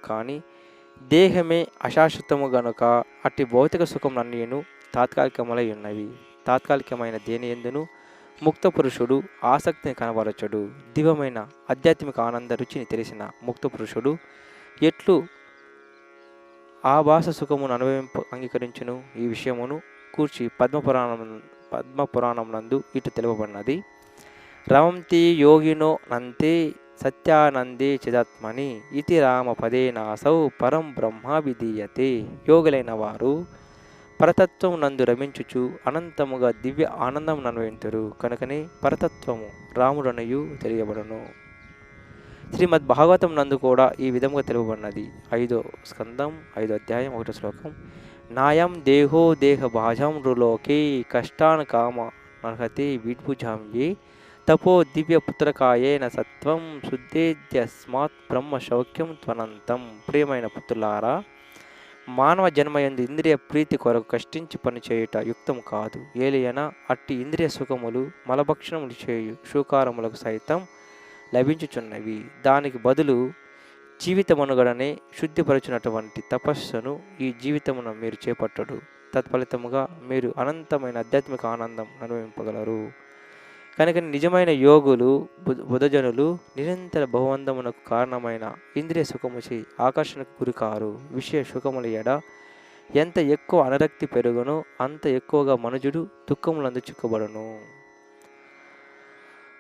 కానీ దేహమే అశాశ్వతము గనుక అట్టి భౌతిక సుఖములన్నీను తాత్కాలికములై ఉన్నవి. తాత్కాలికమైన దేని యందును ముక్త పురుషుడు ఆసక్తిని కనబరచడు. దివ్యమైన ఆధ్యాత్మిక ఆనంద రుచిని తెలిసిన ముక్త పురుషుడు ఎట్లు ఆభాస సుఖమును అంగీకరించును. ఈ విషయమును కూర్చి పద్మపురాణమునందు ఇటు తెలుపబడినది. రమంతి యోగినో నంతే సత్యానందే చిదాత్మని ఇతి రామ పదేనాసౌ పరం బ్రహ్మాభిధీయతే. యోగులైన వారు పరతత్వము నందు రమించుచు అనంతముగా దివ్య ఆనందం అనుభవింతురు. కనుకనే పరతత్వము రాముడనయు తెలియబడును. శ్రీమద్ భాగవతం నందు కూడా ఈ విధముగా తెలుపబడినది. 5వ స్కందం 5వ అధ్యాయం 1వ శ్లోకం. నాయం దేహో దేహ భాజం రులోకే కష్టాన్ కామ నర్హతే విద్భుజాం ఏ తపో దివ్య పుత్రకాయేన సత్వం శుద్ధేద్యస్మాత్ బ్రహ్మ శౌక్యం త్వనంతం. ప్రియమైన పుత్రులారా, మానవ జన్మయందు ఇంద్రియ ప్రీతి కొరకు కష్టించి పనిచేయుట యుక్తం కాదు. ఏలియన అట్టి ఇంద్రియ సుఖములు మలభక్షణములు చేయు శూకారములకు సైతం లభించుచున్నవి. దానికి బదులు జీవితమనుగడనే శుద్ధిపరచునటువంటి తపస్సును ఈ జీవితమును మీరు చేపట్టడు. తత్ఫలితముగా మీరు అనంతమైన ఆధ్యాత్మిక ఆనందం అనుభవింపగలరు. కనుక నిజమైన యోగులు బుధజనులు నిరంతర బహువందమునకు కారణమైన ఇంద్రియ సుఖముచి ఆకర్షణకు గురికారు. విషయ సుఖముల ఎడ ఎంత ఎక్కువ అనరక్తి పెరుగునో అంత ఎక్కువగా మనుజుడు దుఃఖములందు చిక్కుబడును.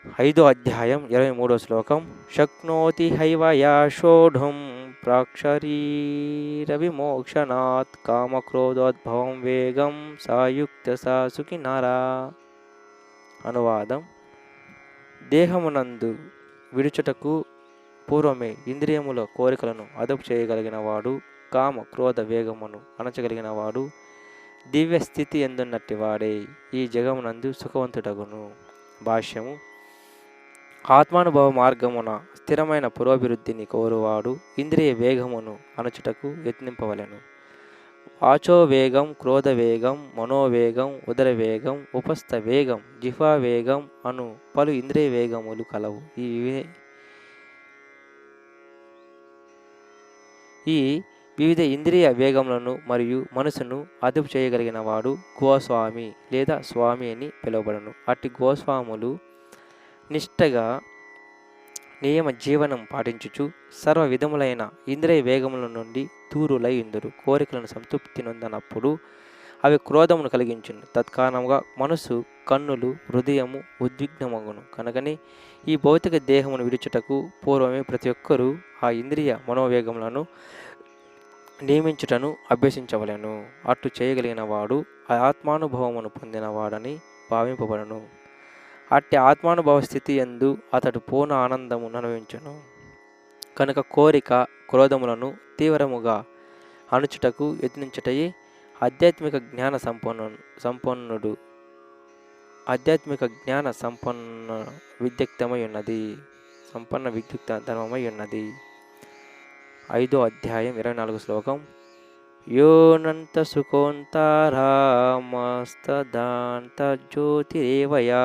5వ అధ్యాయం 23వ శ్లోకం. శక్నోతి హైవయా షోఢుం ప్రాక్షరీరవిమోక్షణాత్ కామక్రోధోద్భవం వేగం సాయుక్త సా సుఖినరా. అనువాదం. దేహమునందు విడుచుటకు పూర్వమే ఇంద్రియముల కోరికలను అదుపు చేయగలిగిన వాడు, కామ క్రోధ వేగమును అణచగలిగిన వాడు దివ్య స్థితి ఎందున్నట్టి వాడే ఈ జగమునందు సుఖవంతుడగును. భాష్యము. ఆత్మానుభవ మార్గమున స్థిరమైన పురోభివృద్ధిని కోరువాడు ఇంద్రియ వేగమును అణచుటకు యత్నింపవలెను. వాచో వేగం, క్రోధ వేగం, మనోవేగం, ఉదర వేగం, ఉపస్థ వేగం, జిహ్వా వేగం అను పలు ఇంద్రియ వేగములు కలవు. ఈ వివిధ ఇంద్రియ వేగములను మరియు మనసును అదుపు చేయగలిగిన వాడు గోస్వామి లేదా స్వామి అని పిలువబడును. అట్టి గోస్వాములు నిష్టగా నియమ జీవనం పాటించుచు సర్వ విధములైన ఇంద్రియ వేగముల నుండి దూరులై ఇందురు. కోరికలను సంతృప్తి నొందనప్పుడు అవి క్రోధమును కలిగించును. తత్కారణంగా మనసు, కన్నులు, హృదయము ఉద్విగ్నమగును. కనుకనే ఈ భౌతిక దేహమును విడుచుటకు పూర్వమే ప్రతి ఒక్కరూ ఆ ఇంద్రియ మనోవేగములను నియమించుటను అభ్యసించవలెను. అట్లు చేయగలిగిన వాడు ఆత్మానుభవమును పొందినవాడని భావింపబడును. అట్టి ఆత్మానుభవ స్థితి యందు అతడు పూర్ణ ఆనందమును అనుభవించును. కనుక కోరిక, క్రోధములను తీవ్రముగా అణుచుటకు యత్నించుటయే ఆధ్యాత్మిక జ్ఞాన సంపన్న విద్యుక్తమై ఉన్నది. సంపన్న విద్యుక్త ధర్మమై ఉన్నది. 5వ అధ్యాయం 24వ శ్లోకం. యోనంత సుఖోంతారామస్తదాంతజ్యోతిరేవయా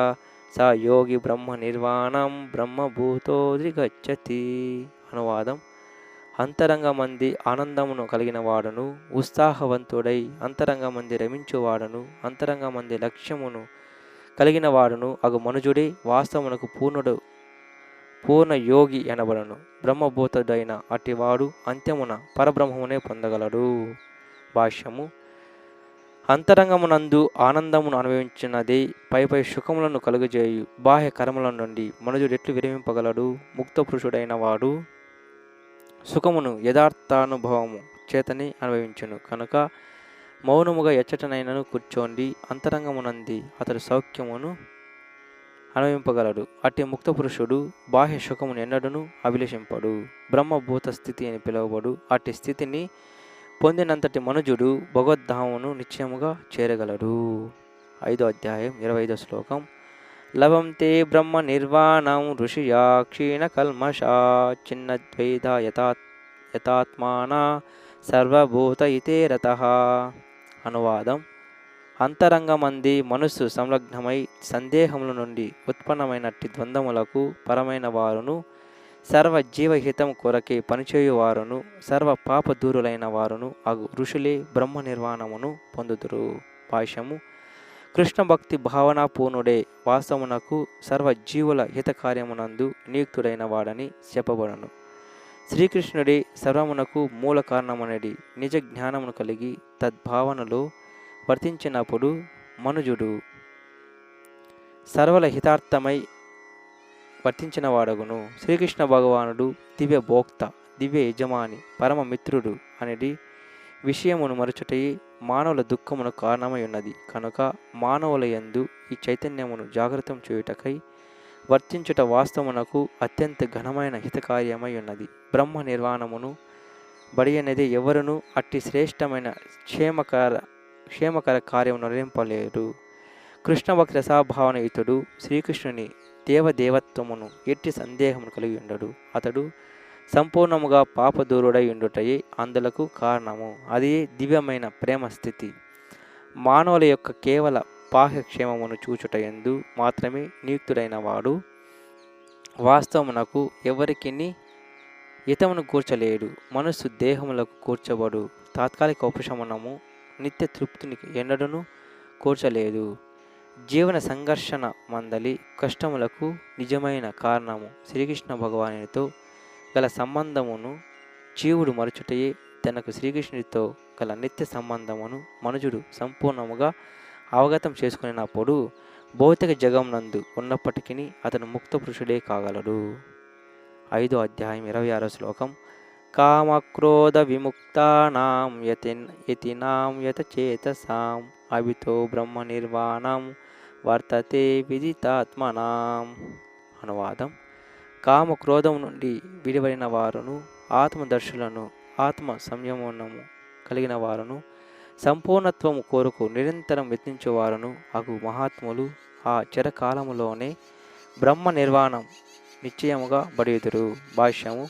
సా యోగి బ్రహ్మ నిర్వాణం బ్రహ్మభూతోధిగచ్చతి. అనువాదం: అంతరంగమంది ఆనందమును కలిగిన వాడును, ఉత్సాహవంతుడై అంతరంగమంది రమించువాడును, అంతరంగమంది లక్ష్యమును కలిగిన వాడును అగు మనుజుడే వాస్తవమునకు పూర్ణ యోగి అనబడను. బ్రహ్మభూతుడైన అటివాడు అంత్యమున పరబ్రహ్మమునే పొందగలడు. భాష్యము: అంతరంగమునందు ఆనందమును అనుభవించినదే పై సుఖములను కలుగజేయు బాహ్య కర్మల నుండి మనుజుడు ఎట్లు విరమింపగలడు? ముక్త పురుషుడైన వాడు సుఖమును యథార్థానుభవము చేతనే అనుభవించును కనుక మౌనముగా ఎచ్చటనైనను కూర్చోండి అంతరంగమునంది అతడు సౌఖ్యమును అనుభవింపగలడు. అట్టి ముక్త పురుషుడు బాహ్య సుఖమును ఎన్నడూను అభిలషింపడు. బ్రహ్మభూత స్థితి అని పిలువబడు అట్టి స్థితిని పొందినంతటి మనుజుడు భగవద్ధామమును నిశ్చయముగా చేరగలడు. 5వ అధ్యాయం 25వ శ్లోకం. లభంతే బ్రహ్మ నిర్వాణం ఋషియా క్షీణ కల్మషా చిన్నద్వైత యథాత్మాన సర్వభూత ఇతే రతః. అనువాదం: అంతరంగమంది మనస్సు సంలగ్నమై సందేహముల నుండి ఉత్పన్నమైనట్టి ద్వంద్వములకు పరమైన వారును, సర్వ జీవహితం కొరకే పనిచేయువారును, సర్వ పాప దూరులైన వారును అగు ఋషులే బ్రహ్మ నిర్వాణమును పొందుదురు. భాష్యము: కృష్ణ భక్తి భావనాపూర్ణుడే వాస్తవమునకు సర్వజీవుల హితకార్యమునందు నియుక్తుడైన వాడని చెప్పబడును. శ్రీకృష్ణుడే సర్వమునకు మూల కారణమనేది నిజ జ్ఞానమును కలిగి తద్భావనలో వర్తించినప్పుడు మనుజుడు సర్వల హితార్థమై వర్తించిన వాడగును. శ్రీకృష్ణ భగవానుడు దివ్య భోక్త, దివ్య యజమాని, పరమ మిత్రుడు అనేది విషయమును మరచుటయే మానవుల దుఃఖమును కారణమై ఉన్నది కనుక మానవుల యందు ఈ చైతన్యమును జాగృతం చేయుటకై వర్తించుట వాస్తవమునకు అత్యంత ఘనమైన హితకార్యమై ఉన్నది. బ్రహ్మ నిర్వాణమును బడి అనేది ఎవరునూ అట్టి శ్రేష్టమైన క్షేమకర కార్యమును నిర్వహింపలేరు. కృష్ణ భక్తి రసాభావన ఇతడు శ్రీకృష్ణుని దేవదేవత్వమును ఎట్టి సందేహమును కలిగి ఉండడు. అతడు సంపూర్ణముగా పాపదూరుడై ఉండుటయే అందులకు కారణము. అది దివ్యమైన ప్రేమ స్థితి. మానవుల యొక్క కేవల బాహ్యక్షేమమును చూచుట యందు మాత్రమే నియుక్తుడైన వాడు వాస్తవమునకు ఎవరికిని హితమును కూర్చలేడు. మనస్సు దేహములకు కూర్చబడు తాత్కాలిక ఉపశమనము నిత్య తృప్తిని ఎన్నడూను కూర్చలేదు. జీవన సంఘర్షణ మందలి కష్టములకు నిజమైన కారణము శ్రీకృష్ణ భగవానునితో గల సంబంధమును జీవుడు మరచుటయే. తనకు శ్రీకృష్ణుడితో గల నిత్య సంబంధమును మనుజుడు సంపూర్ణముగా అవగతం చేసుకున్నప్పుడు భౌతిక జగమునందు ఉన్నప్పటికీ అతను ముక్త పురుషుడే కాగలడు. 5వ అధ్యాయం 26వ శ్లోకం. కామక్రోధ విముక్తానాం యతినాం యతచేతసాం అభితో బ్రహ్మ నిర్వాణం వర్తతే విదితాత్మనాం. అనువాదం: కామక్రోధం నుండి విడివడిన వారును, ఆత్మదర్శులను, ఆత్మ సంయమనము కలిగిన వారును, సంపూర్ణత్వము కోరుకు నిరంతరం యత్నించేవారును అగు మహాత్ములు ఆ చిరకాలములోనే బ్రహ్మ నిర్వాణం నిశ్చయముగా బడియుదురు. భాష్యము: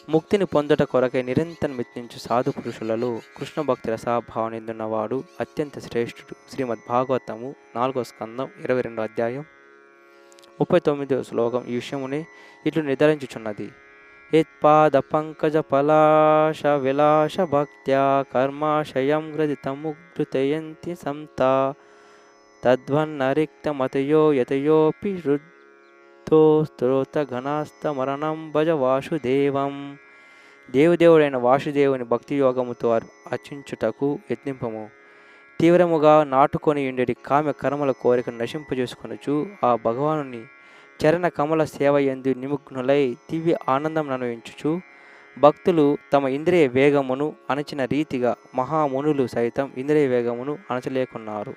ముక్తిని పొందుట కొరకై నిరంతరం యత్నించు సాధు పురుషులలో కృష్ణ భక్తి రసాభావనిందున్నవాడు అత్యంత శ్రేష్ఠుడు. శ్రీమద్ భాగవతము 4వ స్కందం 22వ అధ్యాయం 39వ శ్లోకం ఈ విషయమునే ఇట్లు నిర్ధారించుచున్నది. యత్పాద పంకజ పలాశ విలాస భక్త్యా కర్మాశయం గ్రదితముగ్ధృతయంతి సంతా తద్వన్నరిక్తమతయో యతయోపి స్తోత్రోత ఘనాస్తమరణం భజ వాసుదేవం. దేవుడైన వాసుదేవుని భక్తి యోగముతో అర్చించుటకు యత్నింపము. తీవ్రముగా నాటుకొని ఉండేటి కామ్య కర్మల కోరికను నశింపజేసుకొనుచు ఆ భగవానుని చరణ కమల సేవ యందు నిమగ్నులై దివ్య ఆనందం అనుభవించుచు భక్తులు తమ ఇంద్రియ వేగమును అణచిన రీతిగా మహామునులు సైతం ఇంద్రియ వేగమును అణచలేకున్నారు.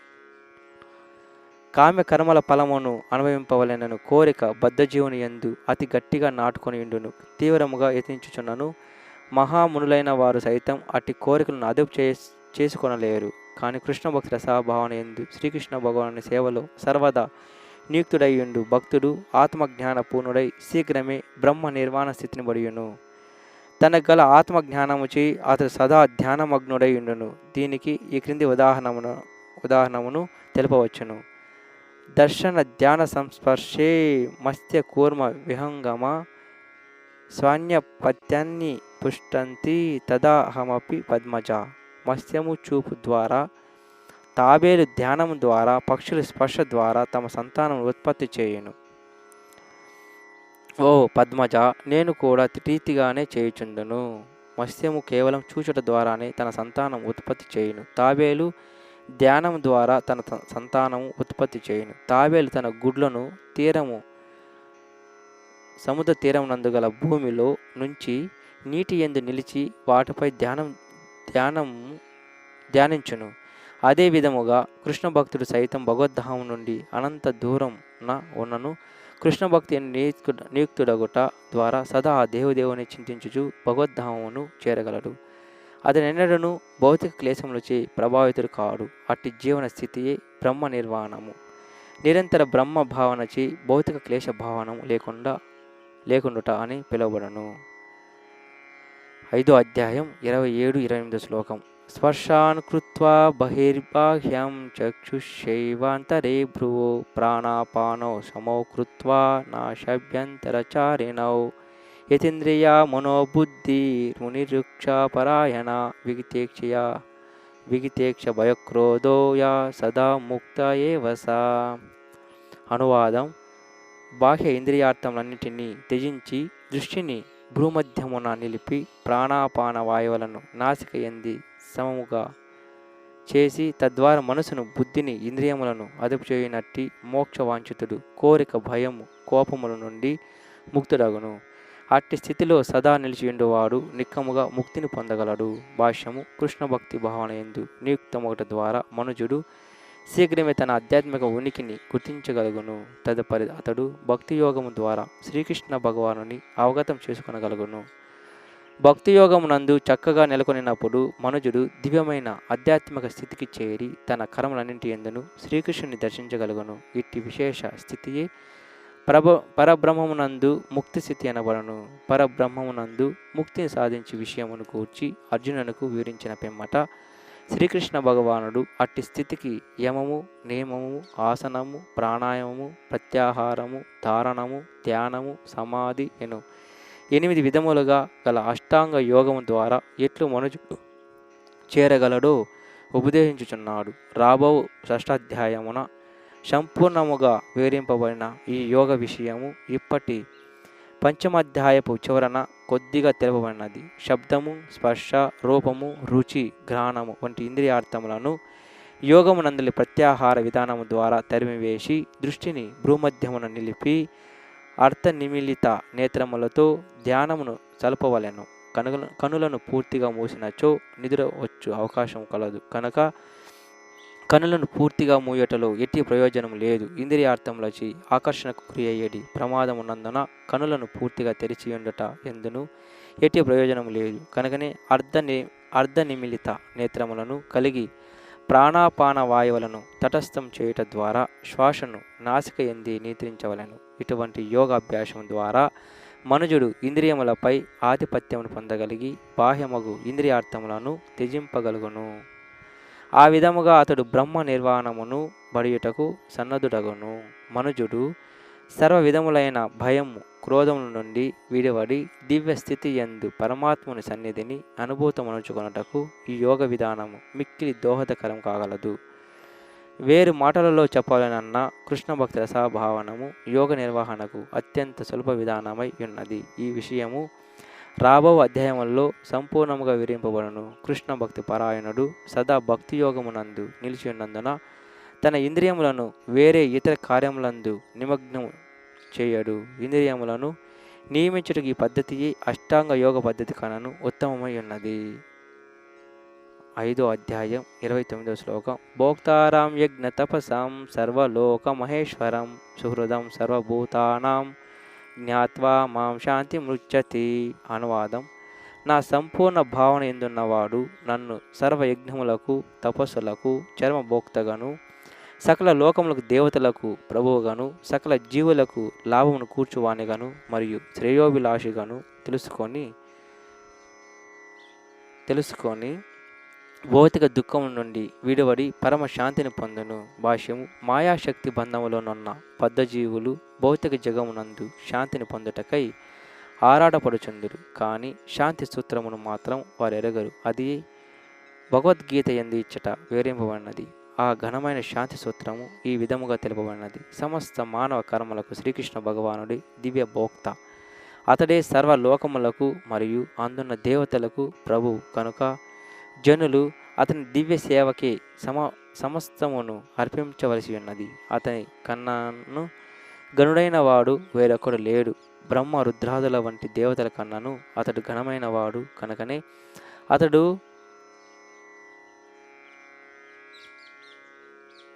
కామ్య కర్మల ఫలమును అనుభవింపవలెనను కోరిక బద్ధజీవుని యందు అతి గట్టిగా నాటుకొని ఉండును. తీవ్రముగా యత్నించుచున్నను మహామునులైన వారు సైతం అట్టి కోరికలను అదుపు చేసుకొనలేరు. కానీ కృష్ణ భక్తి రసాభావన యందు శ్రీకృష్ణ భగవానుని సేవలో సర్వదా నియుక్తుడయ్యుండు భక్తుడు ఆత్మజ్ఞాన పూర్ణుడై శీఘ్రమే బ్రహ్మ నిర్వాణ స్థితిని బడియును. తనకు గల ఆత్మజ్ఞానముచే అతడు సదా ధ్యానమగ్నుడై ఉండును. దీనికి ఈ క్రింది ఉదాహరణమును తెలుపవచ్చును. దర్శన ధ్యాన సంస్పర్శే మత్స్య కూర్మ విహంగమ స్వాన్యపత్యాన్ని పుష్టంతి తదాహమపి పద్మజ. మత్స్యము చూపు ద్వారా, తాబేలు ధ్యానము ద్వారా, పక్షుల స్పర్శ ద్వారా తమ సంతానం ఉత్పత్తి చేయును. ఓ పద్మజ, నేను కూడా రీతిగానే చేయుచుండును. మత్స్యము కేవలం చూచుట ద్వారానే తన సంతానం ఉత్పత్తి చేయును. తాబేలు ధ్యానం ద్వారా తన సంతానము ఉత్పత్తి చేయును. తాబేలు తన గుడ్లను సముద్ర తీరమునందు గల భూమిలో నుంచి నీటి యందు నిలిచి వాటిపై ధ్యానించును. అదే విధముగా కృష్ణ భక్తుడు సైతం భగవద్ధామం నుండి అనంత దూరంన ఉన్నను కృష్ణ భక్తి నియుక్తుడగుట ద్వారా సదా ఆ దేవుని చింతించుచు భగవద్ధామమును చేరగలడు. అతనెన్నడను భౌతిక క్లేశములచే ప్రభావితుడు కాడు. అట్టి జీవన స్థితియే బ్రహ్మ నిర్వాణము. నిరంతర బ్రహ్మ భావనచే భౌతిక క్లేశ భావనము లేకుండుట అని పిలువబడను. 5వ అధ్యాయం 27-28 శ్లోకం. స్పర్శాన్ కృత్వా బహిర్బాహ్యం చక్షుషైవాంతరే భ్రువో ప్రాణాపానో సమౌ కృత్వా నాశభ్యంతరచారిణౌ యతీంద్రియా మనోబుద్ధిర్మునిరుక్షాపరాయణ విగితేక్ష భయక్రోధో యా సదా ముక్త ఏవ సా. అనువాదం. బాహ్య ఇంద్రియార్థములన్నిటినీ త్యజించి దృష్టిని భ్రూమధ్యమున నిలిపి ప్రాణాపాన వాయువులను నాసిక యందు సమముగా చేసి తద్వారా మనసును, బుద్ధిని, ఇంద్రియములను అదుపు చేయనట్టి మోక్షవాంఛితుడు కోరిక, భయము, కోపముల నుండి ముక్తుడగును. అట్టి స్థితిలో సదా నిలిచియుండువాడు నిక్కముగా ముక్తిని పొందగలడు. భాష్యము. కృష్ణ భక్తి భావన యందు నియుక్తమొకటి ద్వారా మనుజుడు శీఘ్రమే తన ఆధ్యాత్మిక ఉనికిని గుర్తించగలుగును. తదుపరి అతడు భక్తి యోగము ద్వారా శ్రీకృష్ణ భగవానుని అవగతం చేసుకొనగలుగును. భక్తి యోగమునందు చక్కగా నెలకొనినప్పుడు మనుజుడు దివ్యమైన ఆధ్యాత్మిక స్థితికి చేరి తన కర్మలన్నింటి యందును శ్రీకృష్ణుని దర్శించగలుగును. ఇట్టి విశేష స్థితియే పరబ్రహ్మమునందు ముక్తి స్థితి అనబడను. పరబ్రహ్మమునందు ముక్తిని సాధించి విషయమును కూర్చి అర్జునునకు వివరించిన పిమ్మట శ్రీకృష్ణ భగవానుడు అట్టి స్థితికి యమము, నియమము, ఆసనము, ప్రాణాయామము, ప్రత్యాహారము, ధారణము, ధ్యానము, సమాధి 8 విధములుగా గల అష్టాంగ యోగము ద్వారా ఎట్లు మనుజుడు చేరగలడో ఉపదేశించుచున్నాడు. రాబో 6వ సంపూర్ణముగా వివరింపబడిన ఈ యోగ విషయము ఇప్పటి 5వ చివరన కొద్దిగా తెలుపబడినది. శబ్దము, స్పర్శ, రూపము, రుచి, ఘ్రాణము వంటి ఇంద్రియార్థములను యోగమునందలి ప్రత్యాహార విధానము ద్వారా తరిమివేసి దృష్టిని భ్రూమధ్యమున నిలిపి అర్థనిమిలిత నేత్రములతో ధ్యానమును చలపవలెను. కనులను పూర్తిగా మూసినచో నిద్ర వచ్చు అవకాశం కలదు కనుక కనులను పూర్తిగా మూయటలో ఎట్టి ప్రయోజనం లేదు. ఇంద్రియార్థములచి ఆకర్షణకు గురి అయ్యేది ప్రమాదమున్నందున కనులను పూర్తిగా తెరిచి ఉండుట ఎందును ఎట్టి ప్రయోజనం లేదు. కనుకనే అర్ధనిమిలిత నేత్రములను కలిగి ప్రాణాపాన వాయువులను తటస్థం చేయుట ద్వారా శ్వాసను నాసిక యందు నియంత్రించవలెను. ఇటువంటి యోగాభ్యాసం ద్వారా మనుజుడు ఇంద్రియములపై ఆధిపత్యమును పొందగలిగి బాహ్యమగు ఇంద్రియార్థములను త్యజింపగలుగును. ఆ విధముగా అతడు బ్రహ్మ నిర్వాణమును బడియుటకు సన్నద్ధుడగును. మనుజుడు సర్వ విధములైన భయము, క్రోధముల నుండి విడివడి దివ్య స్థితి యందు పరమాత్ముని సన్నిధిని అనుభూతమనుచుకొనుటకు ఈ యోగ విధానము మిక్కిలి దోహదకరం కాగలదు. వేరు మాటలలో చెప్పాలనన్నా కృష్ణ భక్తి రసభావనము యోగ నిర్వహణకు అత్యంత సులభ విధానమై ఉన్నది. ఈ విషయము రాబో అధ్యాయములలో సంపూర్ణముగా వివరింపబడును. కృష్ణ భక్తి పరాయణుడు సదా భక్తి యోగమునందు నిలిచి ఉన్నందున తన ఇంద్రియములను వేరే ఇతర కార్యములందు నిమగ్నం చేయడు. ఇంద్రియములను నియమించుటకు ఈ పద్ధతియే అష్టాంగ యోగ పద్ధతి కనను ఉత్తమమై ఉన్నది. 5వ అధ్యాయం 29వ శ్లోకం. భోక్తారాం యజ్ఞ తపసాం సర్వలోక మహేశ్వరం సుహృదం సర్వభూతానాం జ్ఞాత్వా మాం శాంతి మృచ్చతి. అనువాదం. నా సంపూర్ణ భావన ఎందున్నవాడు నన్ను సర్వయజ్ఞములకు, తపస్సులకు చర్మభోక్తగాను, సకల లోకములకు దేవతలకు ప్రభువుగాను, సకల జీవులకు లాభమును కూర్చువానిగాను మరియు శ్రేయోభిలాషిగాను తెలుసుకొని తెలుసుకొని భౌతిక దుఃఖం నుండి విడివడి పరమ శాంతిని పొందును. భాష్యము: మాయాశక్తి బంధములోనున్న బద్ధజీవులు భౌతిక జగమునందు శాంతిని పొందుటకై ఆరాటపడుచుందురు. కానీ శాంతి సూత్రమును మాత్రం వారు ఎరగరు. అది భగవద్గీత యందు ఇచ్చట వివరింపబడినది. ఆ ఘనమైన శాంతి సూత్రము ఈ విధముగా తెలుపబడినది: సమస్త మానవ కర్మలకు శ్రీకృష్ణ భగవానుడి దివ్య భోక్త. అతడే సర్వలోకములకు మరియు అందున్న దేవతలకు ప్రభువు కనుక జనులు అతని దివ్య సేవకే సమస్తమును అర్పించవలసి ఉన్నది. అతని కన్నాను గనుడైన వాడు వేరొకడు లేడు. బ్రహ్మ రుద్రాదుల వంటి దేవతల కన్నాను అతడు ఘనమైన వాడు కనుకనే అతడు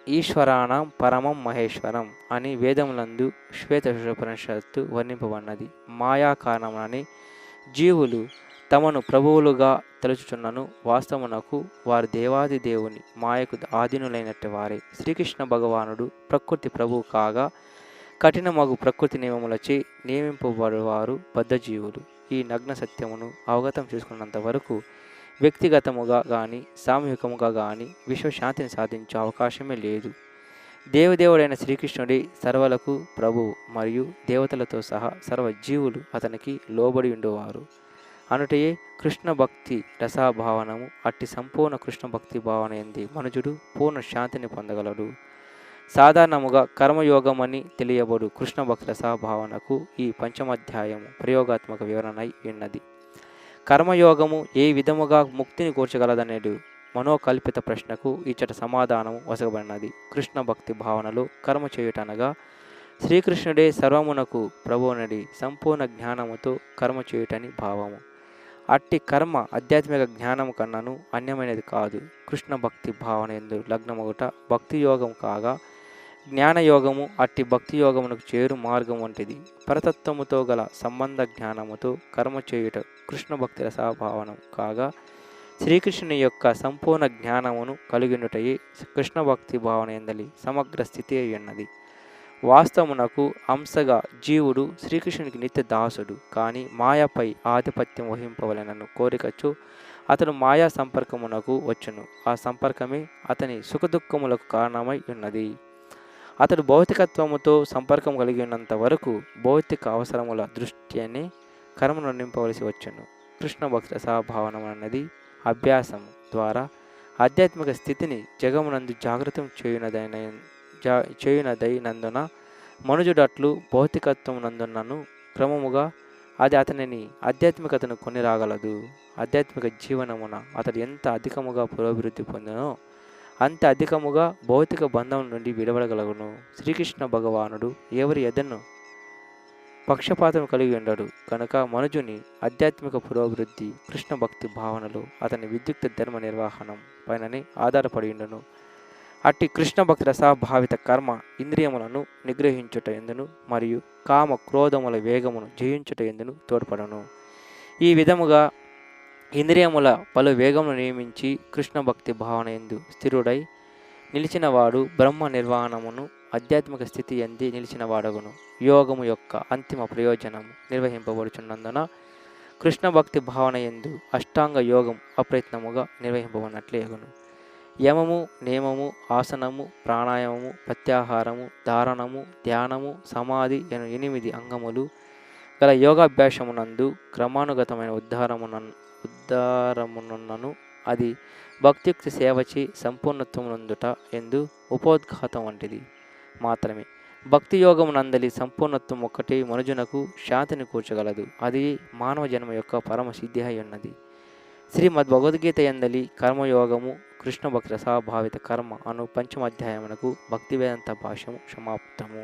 ఈశ్వరాణం పరమం మహేశ్వరం అని వేదములందు శ్వేతోపనిషత్తు వర్ణింపబడినది. మాయా కారణమని జీవులు తమను ప్రభువులుగా తలుచుచున్నను వాస్తవమునకు వారు దేవాది దేవుని మాయకు ఆధీనులైనట్టు వారే. శ్రీకృష్ణ భగవానుడు ప్రకృతి ప్రభువు కాగా కఠినమగు ప్రకృతి నియమములచే నియమింపబడువారు బద్ధజీవులు. ఈ నగ్న సత్యమును అవగతం చేసుకున్నంత వరకు వ్యక్తిగతముగా కానీ సామూహికముగా కానీ విశ్వశాంతిని సాధించే అవకాశమే లేదు. దేవదేవుడైన శ్రీకృష్ణుడి సర్వలకు ప్రభువు మరియు దేవతలతో సహా సర్వజీవులు అతనికి లోబడి ఉండేవారు అనుటయే కృష్ణ భక్తి రసాభావనము. అట్టి సంపూర్ణ కృష్ణ భక్తి భావన ఎంది మనుజుడు పూర్ణ శాంతిని పొందగలడు. సాధారణముగా కర్మయోగమని తెలియబడు కృష్ణ భక్తి రసాభావనకు ఈ పంచమాధ్యాయము ప్రయోగాత్మక వివరణ అయి ఉన్నది. కర్మయోగము ఏ విధముగా ముక్తిని కూర్చగలదనేది మనోకల్పిత ప్రశ్నకు ఇచ్చట సమాధానము వసగబడినది. కృష్ణ భక్తి భావనలో కర్మ చేయుటనగా శ్రీకృష్ణుడే సర్వమునకు ప్రభువునడి సంపూర్ణ జ్ఞానముతో కర్మ చేయుటని భావము. అట్టి కర్మ ఆధ్యాత్మిక జ్ఞానము కన్నాను అన్యమైనది కాదు. కృష్ణ భక్తి భావన ఎందు లగ్నమగుట భక్తి యోగం కాగా జ్ఞానయోగము అట్టి భక్తి యోగమునకు చేరు మార్గం వంటిది. పరతత్వముతో గల సంబంధ జ్ఞానముతో కర్మ చేయుట కృష్ణ భక్తి రసాభావనం కాగా శ్రీకృష్ణుని యొక్క సంపూర్ణ జ్ఞానమును కలిగినటయే కృష్ణ భక్తి భావన ఎందలి సమగ్ర స్థితి అయి ఉన్నది. వాస్తవమునకు అంశగా జీవుడు శ్రీకృష్ణునికి నిత్య దాసుడు. కానీ మాయపై ఆధిపత్యం వహింపవలెనను కోరికచు అతడు మాయా సంపర్కమునకు వచ్చును. ఆ సంపర్కమే అతని సుఖదుఖములకు కారణమై ఉన్నది. అతడు భౌతికత్వముతో సంపర్కం కలిగి ఉన్నంత వరకు భౌతిక అవసరముల దృష్ట్యానే కర్మను నింపవలసి వచ్చును. కృష్ణ భక్తి రసాభావనం అన్నది అభ్యాసం ద్వారా ఆధ్యాత్మిక స్థితిని జగమునందు జాగృతం చేయునదైనందున మనుజుడు అట్లు భౌతికత్వం నందున్నను క్రమముగా అది అతనిని ఆధ్యాత్మికతను కొని రాగలదు. ఆధ్యాత్మిక జీవనమున అతడు ఎంత అధికముగా పురోభివృద్ధి పొందినో అంత అధికముగా భౌతిక బంధం నుండి విడవడగలగును. శ్రీకృష్ణ భగవానుడు ఎవరి ఎదను పక్షపాతం కలిగి ఉండడు కనుక మనుజుని ఆధ్యాత్మిక పురోభివృద్ధి కృష్ణ భక్తి భావనలో అతని విద్యుక్త ధర్మ నిర్వహణం పైననే ఆధారపడి ఉండును. అట్టి కృష్ణ భక్తి రసాభావిత కర్మ ఇంద్రియములను నిగ్రహించుట ఎందును మరియు కామ క్రోధముల వేగమును జయించుట ఎందును తోడ్పడను. ఈ విధముగా ఇంద్రియముల పలు వేగమును నియమించి కృష్ణ భక్తి భావన ఎందు స్థిరుడై నిలిచినవాడు బ్రహ్మ నిర్వాణమును ఆధ్యాత్మిక స్థితి ఎంది నిలిచిన వాడగును. యోగము యొక్క అంతిమ ప్రయోజనము నిర్వహింపబడుచున్నందున కృష్ణ భక్తి భావన ఎందు అష్టాంగ యోగం అప్రయత్నముగా నిర్వహింపబడినట్లేగును. యమము, నియమము, ఆసనము, ప్రాణాయామము, ప్రత్యాహారము, ధారణము, ధ్యానము, సమాధి అను 8 అంగములు గల యోగాభ్యాసమునందు క్రమానుగతమైన ఉద్ధారమునను అది భక్తియుక్తి సేవచి సంపూర్ణత్వమునందుట ఎందు ఉపోద్ఘాతం వంటిది మాత్రమే. భక్తి యోగమునందలి సంపూర్ణత్వం ఒక్కటే మనుజునకు శాంతిని కూర్చగలదు. అది మానవ జన్మ యొక్క పరమ సిద్ధి అయి ఉన్నది. శ్రీమద్ భగవద్గీత యందలి కర్మయోగము కృష్ణ భక్తి రసాభావిత కర్మ అను పంచమాధ్యాయమునకు భక్తి వేదాంత భాష్యము సమాప్తము.